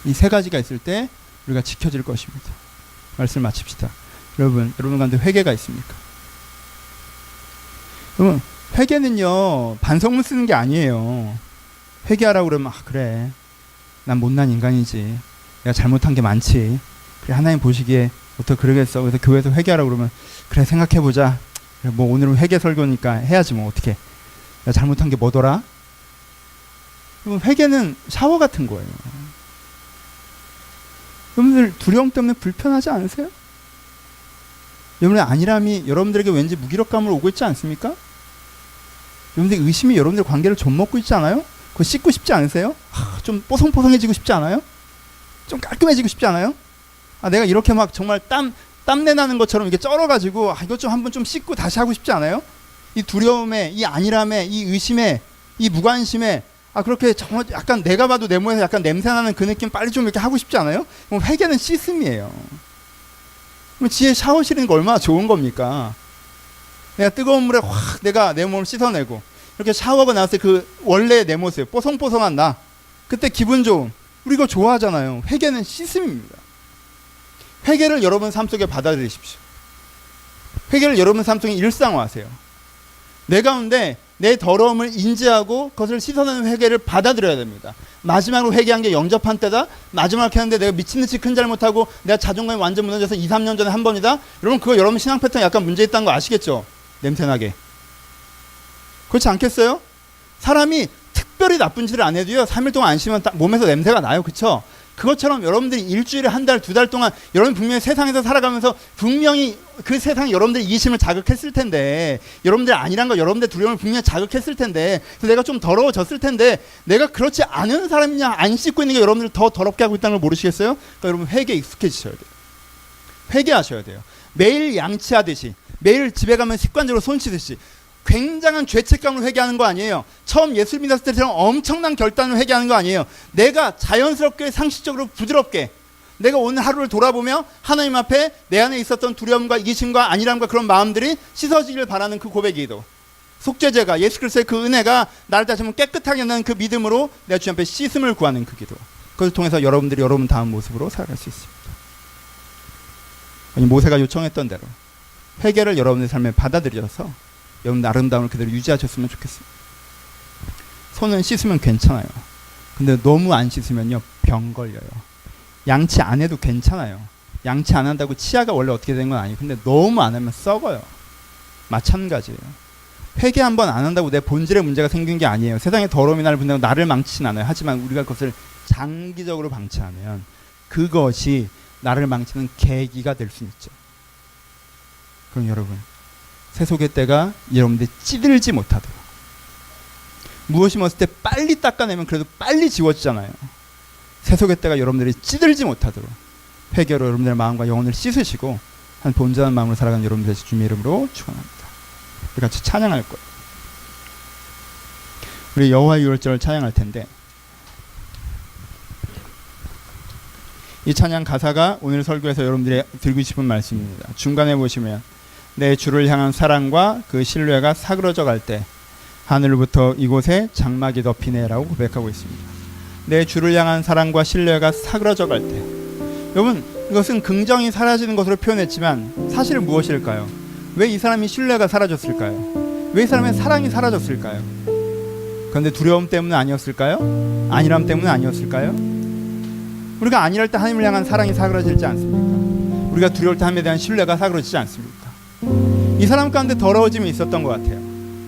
이 세 가지가 있을 때 우리가 지켜질 것입니다. 말씀을 마칩시다. 여러분 가운데 회개가 있습니까? 여러분, 회개는요 반성문 쓰는 게 아니에요. 회개하라고 그러면 그래, 난 못난 인간이지, 내가 잘못한 게 많지, 그래 하나님 보시기에 어떻게 그러겠어. 그래서 교회에서 회개하라고 그러면 그래 생각해보자, 그래, 뭐 오늘은 회개 설교니까 해야지 뭐 어떻게, 내가 잘못한 게 뭐더라. 여러분, 회개는 샤워 같은 거예요. 여러분들 두려움 때문에 불편하지 않으세요? 여러분의 안일함이 여러분들에게 왠지 무기력감으로 오고 있지 않습니까? 여러분들 의심이 여러분들 관계를 좀 먹고 있지 않아요? 그거 씻고 싶지 않으세요? 좀 뽀송뽀송해지고 싶지 않아요? 좀 깔끔해지고 싶지 않아요? 내가 이렇게 막 정말 땀내 나는 것처럼 이렇게 쩔어가지고 이것 좀 한번 좀 씻고 다시 하고 싶지 않아요? 이 두려움에, 이 안일함에, 이 의심에, 이 무관심에 그렇게 정말 약간 내가 봐도 내 몸에서 약간 냄새나는 그 느낌 빨리 좀 이렇게 하고 싶지 않아요? 그럼 회개는 씻음이에요. 그럼 지혜 샤워실인 거 얼마나 좋은 겁니까? 내가 뜨거운 물에 확 내가 내 몸을 씻어내고 이렇게 샤워하고 나왔을 때 그 원래의 내 모습, 뽀송뽀송한 나, 그때 기분 좋음, 우리 이거 좋아하잖아요. 회개는 씻음입니다. 회개를 여러분 삶 속에 받아들이십시오. 회개를 여러분 삶 속에 일상화하세요. 내 가운데 내 더러움을 인지하고 그것을 씻어내는 회개를 받아들여야 됩니다. 마지막으로 회개한 게 영접한 때다. 마지막으로 했는데 내가 미친듯이 큰 잘못하고 내가 자존감이 완전 무너져서 2, 3년 전에 한 번이다. 여러분 그거 여러분 신앙 패턴 약간 문제 있다는 거 아시겠죠? 냄새나게. 그렇지 않겠어요? 사람이 특별히 나쁜 짓을 안 해도요 3일 동안 안 쉬면 몸에서 냄새가 나요. 그렇죠? 그것처럼 여러분들이 일주일에 한 달, 2달 동안 여러분 분명히 세상에서 살아가면서 분명히 그 세상이 여러분들의 이기심을 자극했을 텐데, 여러분들 아니란 거 여러분들 두려움을 분명히 자극했을 텐데, 그래서 내가 좀 더러워졌을 텐데 내가 그렇지 않은 사람이냐, 안 씻고 있는 게 여러분들을 더 더럽게 하고 있다는 걸 모르시겠어요? 그러니까 여러분 회개에 익숙해지셔야 돼요. 회개하셔야 돼요. 매일 양치하듯이, 매일 집에 가면 습관적으로 손 씻듯이 굉장한 죄책감으로 회개하는 거 아니에요. 처음 예수 믿었을 때처럼 엄청난 결단을 회개하는 거 아니에요. 내가 자연스럽게 상식적으로 부드럽게 내가 오늘 하루를 돌아보며 하나님 앞에 내 안에 있었던 두려움과 이기심과 안일함과 그런 마음들이 씻어지길 바라는 그 고백이기도, 속죄제가 예수 그리스도의 그 은혜가 나를 다시 한번 깨끗하게 한다는 그 믿음으로 내가 주님 앞에 씻음을 구하는 그 기도, 그것을 통해서 여러분들이 여러분 다음 모습으로 살아갈 수 있습니다. 모세가 요청했던 대로 회개를 여러분의 삶에 받아들여서 여러분 아름다움을 그대로 유지하셨으면 좋겠습니다. 손은 씻으면 괜찮아요. 근데 너무 안 씻으면요 병 걸려요. 양치 안 해도 괜찮아요. 양치 안 한다고 치아가 원래 어떻게 된 건 아니에요. 근데 너무 안 하면 썩어요. 마찬가지예요. 회개 한번 안 한다고 내 본질에 문제가 생긴 게 아니에요. 세상에 더러움이 나를 분다고 나를 망치진 않아요. 하지만 우리가 그것을 장기적으로 방치하면 그것이 나를 망치는 계기가 될 수 있죠. 그럼 여러분, 세속의 때가 여러분들 찌들지 못하도록, 무엇이 먹었을 때 빨리 닦아내면 그래도 빨리 지워지잖아요. 세속의 때가 여러분들이 찌들지 못하도록 회개로 여러분들의 마음과 영혼을 씻으시고 한 본전한 마음으로 살아가는 여러분들 되시 주님의 이름으로 축원합니다. 우리 같이 찬양할 거예요. 우리 여호와의 유월절을 찬양할 텐데, 이 찬양 가사가 오늘 설교에서 여러분들이 들고 싶은 말씀입니다. 중간에 보시면 내 주를 향한 사랑과 그 신뢰가 사그러져 갈 때 하늘부터 이곳에 장막이 덮이네라고 고백하고 있습니다. 내 주를 향한 사랑과 신뢰가 사그러져 갈 때, 여러분, 이것은 긍정이 사라지는 것으로 표현했지만 사실 무엇일까요? 왜 이 사람이 신뢰가 사라졌을까요? 왜 이 사람의 사랑이 사라졌을까요? 그런데 두려움 때문은 아니었을까요? 안일함 때문은 아니었을까요? 우리가 안일할 때 하나님을 향한 사랑이 사그러지지 않습니까? 우리가 두려울 때 하나님에 대한 신뢰가 사그러지지 않습니까? 이 사람 가운데 더러워짐이 있었던 것 같아요.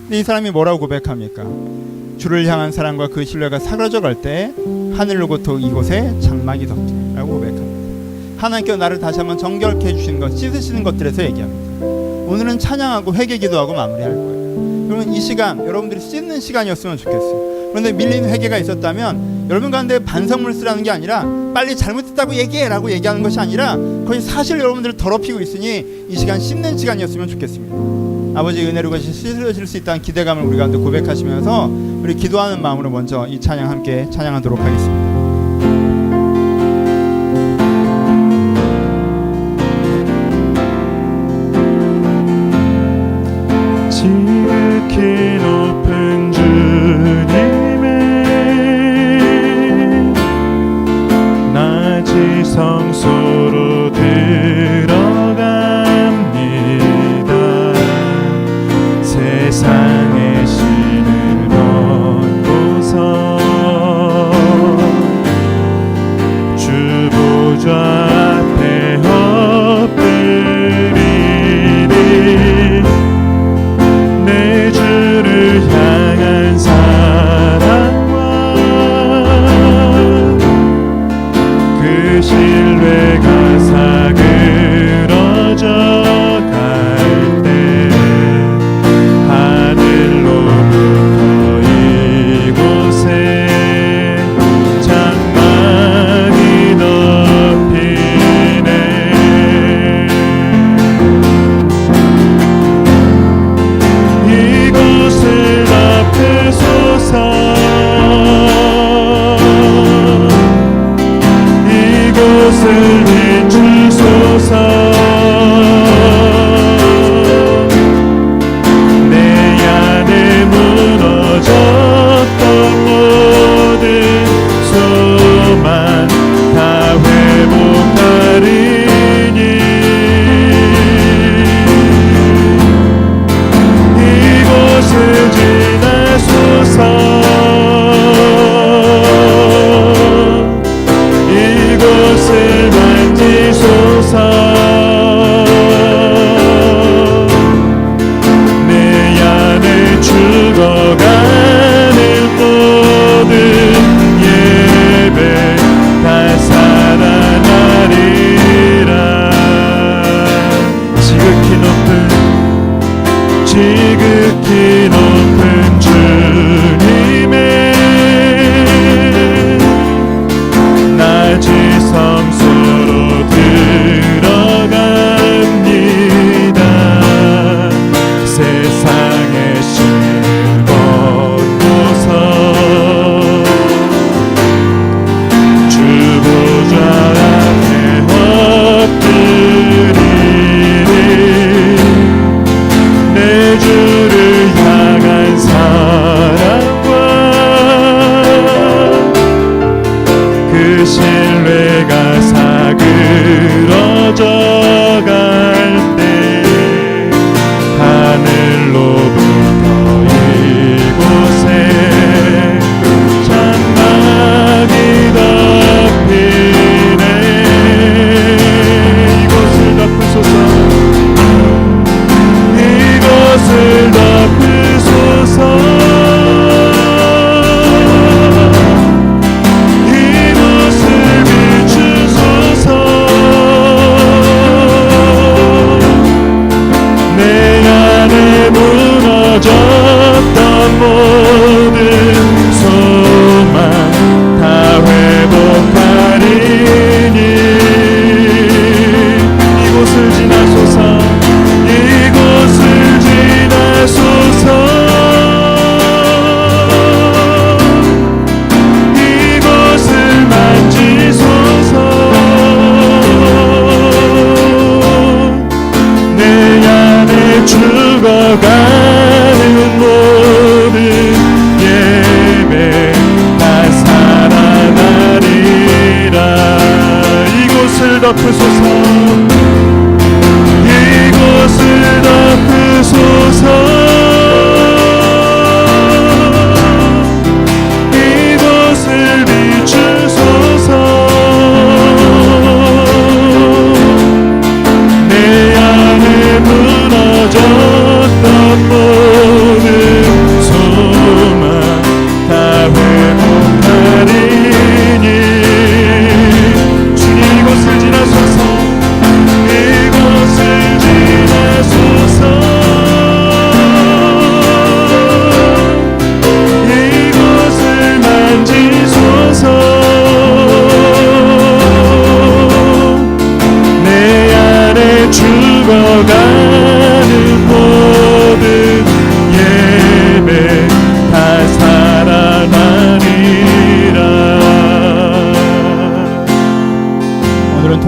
근데 이 사람이 뭐라고 고백합니까? 주를 향한 사랑과 그 신뢰가 사그러져 갈 때 하늘로부터 이곳에 장막이 덮이라고 고백합니다. 하나님께서 나를 다시 한번 정결케 해주시는 것, 씻으시는 것들에서 얘기합니다. 오늘은 찬양하고 회개 기도하고 마무리할 거예요. 여러분, 이 시간 여러분들이 씻는 시간이었으면 좋겠어요. 그런데 밀린 회개가 있었다면 여러분 가운데 반성문 쓰라는 게 아니라 빨리 잘못했다고 얘기해라고 얘기하는 것이 아니라 거의 사실 여러분들을 더럽히고 있으니 이 시간 씻는 시간이었으면 좋겠습니다. 아버지 은혜로 것이 씻어질 수 있다는 기대감을 우리 가운데 고백하시면서 우리 기도하는 마음으로 먼저 이 찬양 함께 찬양하도록 하겠습니다. 지극히 높은 주님의 낮이 성소로 들어갑니다. 세상의 신을 벗고서 주 보좌 앞에 엎드리니 내 주를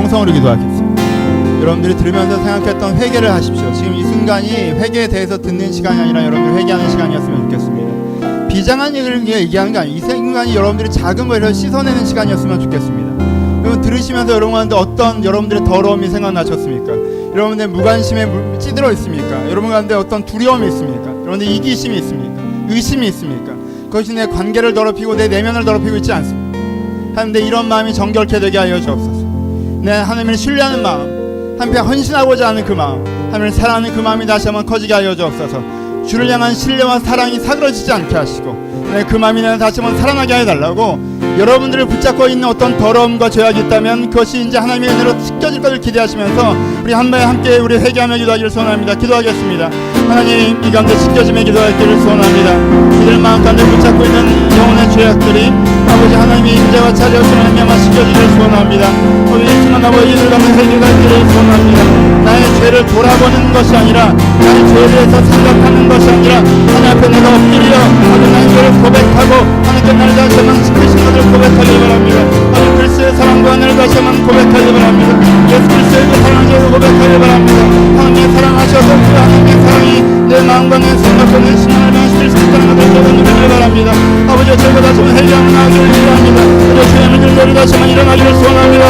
통성으로 기도하겠습니다. 여러분들이 들으면서 생각했던 회개를 하십시오. 지금 이 순간이 회개에 대해서 듣는 시간이 아니라 여러분들 회개하는 시간이었으면 좋겠습니다. 비장한 얘기를 얘기하는 게 아니에요. 이 순간이 여러분들이 작은 거를 씻어내는 시간이었으면 좋겠습니다. 여러분 들으시면서 여러분한테 어떤 여러분들의 더러움이 생각나셨습니까? 여러분들의 무관심에 찌들어 있습니까? 여러분 가운데 어떤 두려움이 있습니까? 여러분들 이기심이 있습니까? 의심이 있습니까? 그것이 내 관계를 더럽히고 내 내면을 더럽히고 있지 않습니까? 하는데 이런 마음이 정결케 되게 하여 주옵소서. 내 하나님을 신뢰하는 마음, 한편 헌신하고자 하는 그 마음, 하나님을 사랑하는 그 마음이 다시 한번 커지게 하여 주옵소서. 주를 향한 신뢰와 사랑이 사그러지지 않게 하시고 그 마음이 나를 다시 한번 살아나게 해달라고. 여러분들을 붙잡고 있는 어떤 더러움과 죄악이 있다면 그것이 이제 하나님의 은혜로 씻겨질 것을 기대하시면서 우리 함께 우리 회개하며 기도하기를 소원합니다. 기도하겠습니다. 하나님, 이 가운데 씻겨짐의 기도하기를 소원합니다. 이들 마음 가운데 붙잡고 있는 영혼의 죄악들이 아버지 하나님의 인자와 차려오시는 하나님만 씻겨지기를 소원합니다. 우리 이승만 아버지 이들 가운데 회개하기를 소원합니다. 나의 죄를 돌아보는 것이 아니라 나의 죄에 대해서 생각하는 것이 아니라 하나님 앞에 내가 엎드려 나의 죄를 고백하고 하나님께 나를 다시 한번 지키신 것을 고백하길 바랍니다. 하나님 그리스도의 사랑과 나를 다시 한번 고백하길 바랍니다. 예수 그리스도의 그 사랑을 고백하길 바랍니다. 하나님의 사랑하셔서 그 하나님의 사랑이 내 마음과 내 생각과 내 신앙을 변화시킬 수 있다는 것을 여러분들에게 바랍니다. 아버지와 저희가 다시 한번 회개하는 나기를 기도합니다. 우리의 죄의 문제를 다시 한번 일어나기를 소원합니다.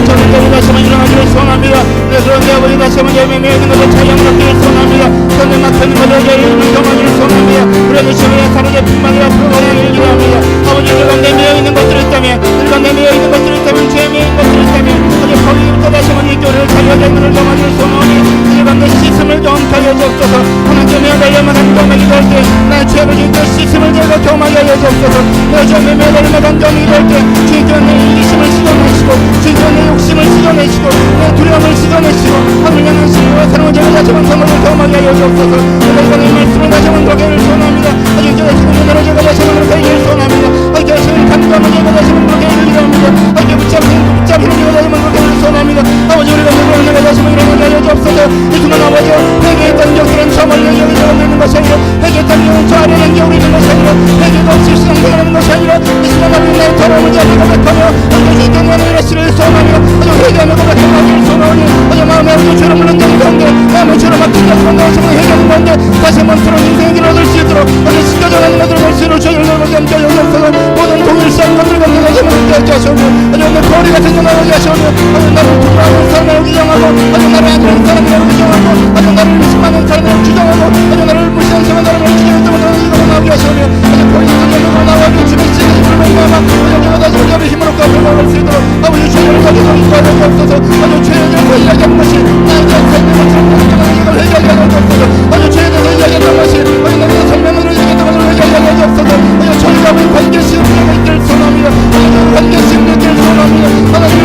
저희 문제를 다시 한번 일어나기를 소원합니다. 네, 그런데 아버지 다시 한번 예매매에 있는 것을 찬양을 받기를 소원합니다. 손에 막혀있는 것을 예를 경험하기를 소원합니다. 우리의 주님의 사랑의 빛만을 앞으로 가기를 기도합니다. 아버지 일 가운데 매여있는 것들이 있다면 일 가운데 매여있는 것들이 있다면 죄에 매여있는 것들이 있다면 아버지 거기부터 다시 한번 이 교회를 자유하게 문을 경험하기를 소원하니 일 가운데 씻음을 경험하게 해주옵소서. 하나님께 매여달려만 한 경험을 기도할 때 나의 죄를 지을 때 씻음을 제가 경험하게 해주옵소서. 내 죄에 매여달려만 한 경험을 기도할 때 주님께 내 이기심을 씻어내시고 주님께 내 욕심을 씻어내시고 내 두려움을 씻어내시고 하늘을 향한 신뢰와 사랑을 제가 다시 한번 성을 경험하게 해주옵소서. 내가 이번에 이 말씀을 다시 한번 고개를 소원합니다. 아직 제가 지금 은혜로 제가 다시 한번 고개를 소원합니다. 아직 제가 지금 감동을 제가 다시 한번 고개를 기도합니다. 아직 붙잡히는 제가 다시 한번 고개를 소원합니다. 아버지 우리가 누구를 내가 다시 한번 일어나게 해주옵소서. 이 순간 아버지 회개했던 기억들은 저 멀리 여기서 있는 것이 아니라 회개했던 기억은 저 아래에 기억이 있는 것이 아니라 회개가 없이 신앙생활하는 것이 아니라 이 순간 아버지 나의 더러움을 제가 고백하며 아버지 주님의 일하시를 소원하며 아주 회개하며 고백하기를 소원하니 아주 마음에 아버지 죄를 물러내는 가운데 마음의 죄를 막히게 하는 가운데 회개하는 가운데 다시 한번 새로운 인생의 길을 얻을 수 있도록 아주 씻겨져가는 것들을 볼 수 있도록 저희를 넓어지 않게 하옵소서. 모든 동일시한 것들과 다시 한번 함께 하시오며 아주 내 거리 같은 거 나오게 하시오며 아주 나를 두려워하는 사람으로 규정하고 아주 나를 안주하는 사람으로 규정하고 아주 나를 의심하는 사람으로 규정하고 아주 나를 무시하는 사람으로 규정했던 것으로 나오게 하시오며 아주 거리 같은 것으로 나와게 주의 시간이 불을 마마 아주 내가 다시 우리의 힘으로 갚을 먹을 수 있도록 아버지 죄를 가지고 인도하게 하옵소서. 아주 죄에 대해서 이야기하는 것이 나에 대한 생명을 transformar 이걸 회개하게 하옵소서. 아주 죄에 대해서 이야기했던 것이 아주 나에 대한 생명으로 이야기했던 것을 회개하게 하옵소서. 아주 저희가 우리 관계 시험을 있길 소원합니다. 아주 관계 시험을 있길 소원합니다. 하나님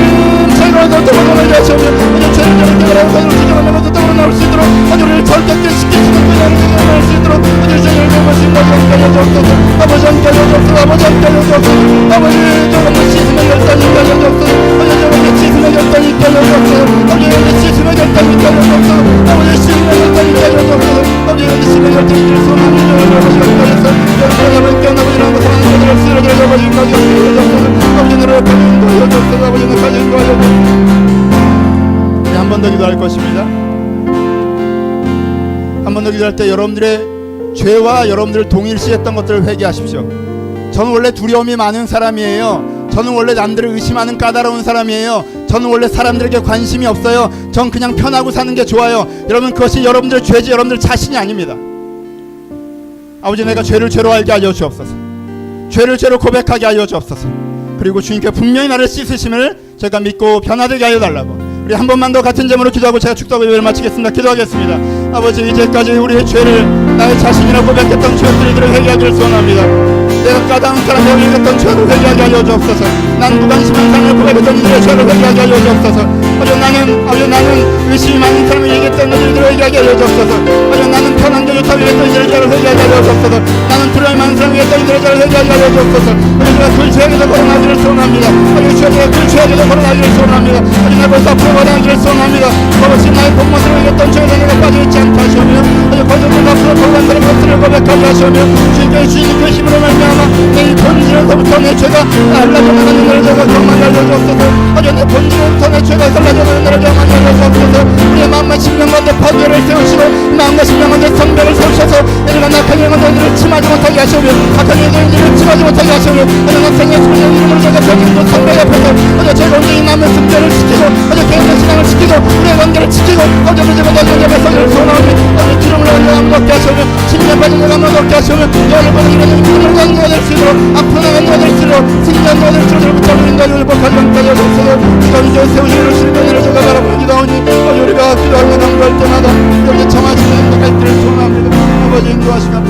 저희가 더 도망을 하시오며 아주 죄를 깨달아 가지고 주님을 내가 더 나올 수 있도록 아주 우리를 절대게 시키시는 그날을 나올 수 있도록 아주 저희를 내모신 것을 함께 하옵소서. 아버지 함께 하옵소서. 아버지 함께 하옵소서. 아버지 저번에 시스템의 결단이 있게 하옵소서. 아버지 저번에 시스템의 결단이 있게 하옵소서. 아버지 시스템의 결단이 있게 하옵소서. 아버지 시스템의 결단이 있게 하옵소서. 아버지 시스템의 결단이 있길 소원합니다. 아버지 함께해서 여러분을 깨어나고 일어나고 사랑하는 것들을 쓰러져 아버지까지 하옵소서. 아버지 나를 가진 거여 주옵소서. 아버지 나를 가진 거여 한 번 더 기도할 것입니다. 한 번 더 기도할 때 여러분들의 죄와 여러분들을 동일시했던 것들을 회개하십시오. 저는 원래 두려움이 많은 사람이에요. 저는 원래 남들을 의심하는 까다로운 사람이에요. 저는 원래 사람들에게 관심이 없어요. 전 그냥 편하고 사는 게 좋아요. 여러분 그것이 여러분들의 죄지 여러분들 자신이 아닙니다. 아버지 내가 죄를 죄로 알게 하여 주옵소서. 죄를 죄로 고백하게 하여 주옵소서. 그리고 주님께 분명히 나를 씻으심을 제가 믿고 변화되게 하여 달라고. 우리 한 번만 더 같은 제목으로 기도하고 제가 축도하고 예배를 마치겠습니다. 기도하겠습니다. 아버지 이제까지 우리의 죄를 나의 자신이라 고백했던 죄들을 회개하기를 소원합니다. 내가 까다로운 사람을 얘기했던 죄를 회개하게 하여 주옵소서. 난 무관심한 사람을 고백했던 이들의 죄를 회개하게 하여 주옵소서. 아주 나는 의심이 많은 사람을 얘기했던 이들을 회개하게 하여 주옵소서. 아주 나는 편한 게 좋다고 얘기했던 이들의 죄를 회개하게 하여 주옵소서. 나는 두려움이 많은 사람을 얘기했던 이들의 죄를 회개하게 하여 주옵소서. 아주 내가 그 죄에게서 걸어나기를 소원합니다. 아주 죄에게 그 죄에게서 걸어나기를 소원합니다. 아주 내가 벌써 앞으로 걸어나기를 소원합니다. 아버지 나의 본모습을 얘기했던 죄에 내가 빠져있지 않게 하시오며 아주 거듭을 앞으로 걸어간 사람의 것들을 고백하게 하시오며 주님께 주님의 힘으로 말미암아 내 이 본질에서부터 내 죄가 갈라져가는 은혜를 주고 경험하게 하여 주옵소서. 아주 내 본질에서부터 내 죄가 갈라져가는 은혜를 경험하게 하여 주옵소서. 우리의 마음과 심령 가운데 파괴를 세우시고 마음과 심령 가운데 성벽을 세우셔서 내가 낙한 영혼 너희들을 침하지 못하게 하시오며 악한 영혼들을 침하지 못하게 하시오며 하나님 생의 수의 이름으로 저가 성경도 성벽 앞에서 어제 죄가 온전히 남의 승배를 지키고 어제 개인의 신앙을 지키고 우리의 관계를 지키고 어제 문제가 너희의 백성들을 소원하오며 어제 기름을 얻는 얻게 하시오며 침례 받은 자가 얻게 하시오며 여러분 이런 기름을 얻는 자가 될 수 있도록 앞으로 나가는 자가 될 수 있도록 승리한 자가 될 수 있도록 붙잡는 자를 회복한 자까지 하소서. 이가 이제 세우시는 신령을 저가 바라보기다오니 우리가 기도하며 남부할 때마다 여기 청하시는 행복할 때를 소원합니다. 아버지 인도하시옵소서.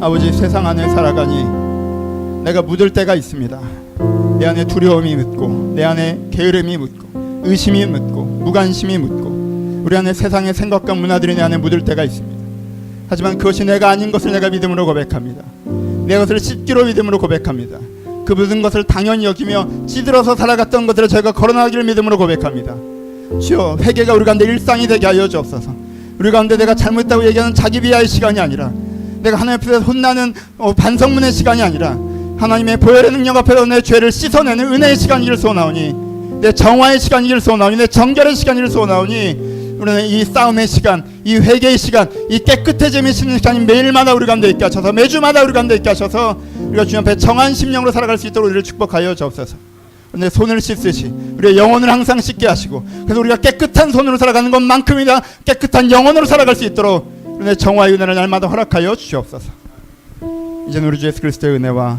아버지, 세상 안에 살아가니 내가 묻을 때가 있습니다. 내 안에 두려움이 묻고 내 안에 게으름이 묻고 의심이 묻고 무관심이 묻고 우리 안에 세상의 생각과 문화들이 내 안에 묻을 때가 있습니다. 하지만 그것이 내가 아닌 것을 내가 믿음으로 고백합니다. 내 것을 씻기로 믿음으로 고백합니다. 그 모든 것을 당연히 여기며 찌들어서 살아갔던 것들을 저희가 걸어나가기를 믿음으로 고백합니다. 주여, 회개가 우리 가운데 일상이 되게 하여 주옵소서. 우리 가운데 내가 잘못했다고 얘기하는 자기 비하의 시간이 아니라 내가 하나님 앞에서 혼나는 반성문의 시간이 아니라 하나님의 보혈의 능력 앞에서 내 죄를 씻어내는 은혜의 시간이길 소원하오니 내 정화의 시간이길 소원하오니 내 정결의 시간이길 소원하오니 우리는 이 싸움의 시간, 이 회개의 시간, 이 깨끗해짐의 시간이 매일마다 우리 가운데 있게 하셔서 매주마다 우리 가운데 있게 하셔서 우리가 주님 앞에 정한 심령으로 살아갈 수 있도록 우리를 축복하여 주옵소서. 내 손을 씻듯이 우리의 영혼을 항상 씻게 하시고 그래서 우리가 깨끗한 손으로 살아가는 것만큼이나 깨끗한 영혼으로 살아갈 수 있도록 우리의 정화의 은혜를 날마다 허락하여 주시옵소서. 이제는 우리 주 예수 그리스도의 은혜와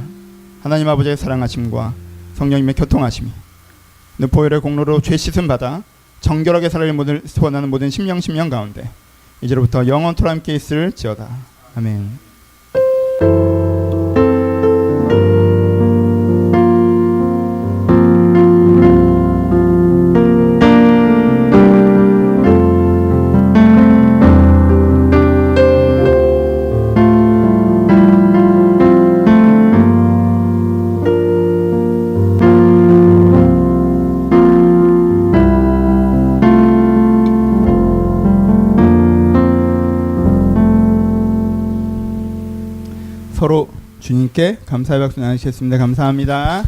하나님 아버지의 사랑하심과 성령님의 교통하심이 늘 보혈의 공로로 죄 씻음 받아 정결하게 살아가기를 소원하는 모든 심령 가운데 이제로부터 영원토록 함께 있을지어다. 아멘. 서로 주님께 감사의 박수 나누시겠습니다. 감사합니다.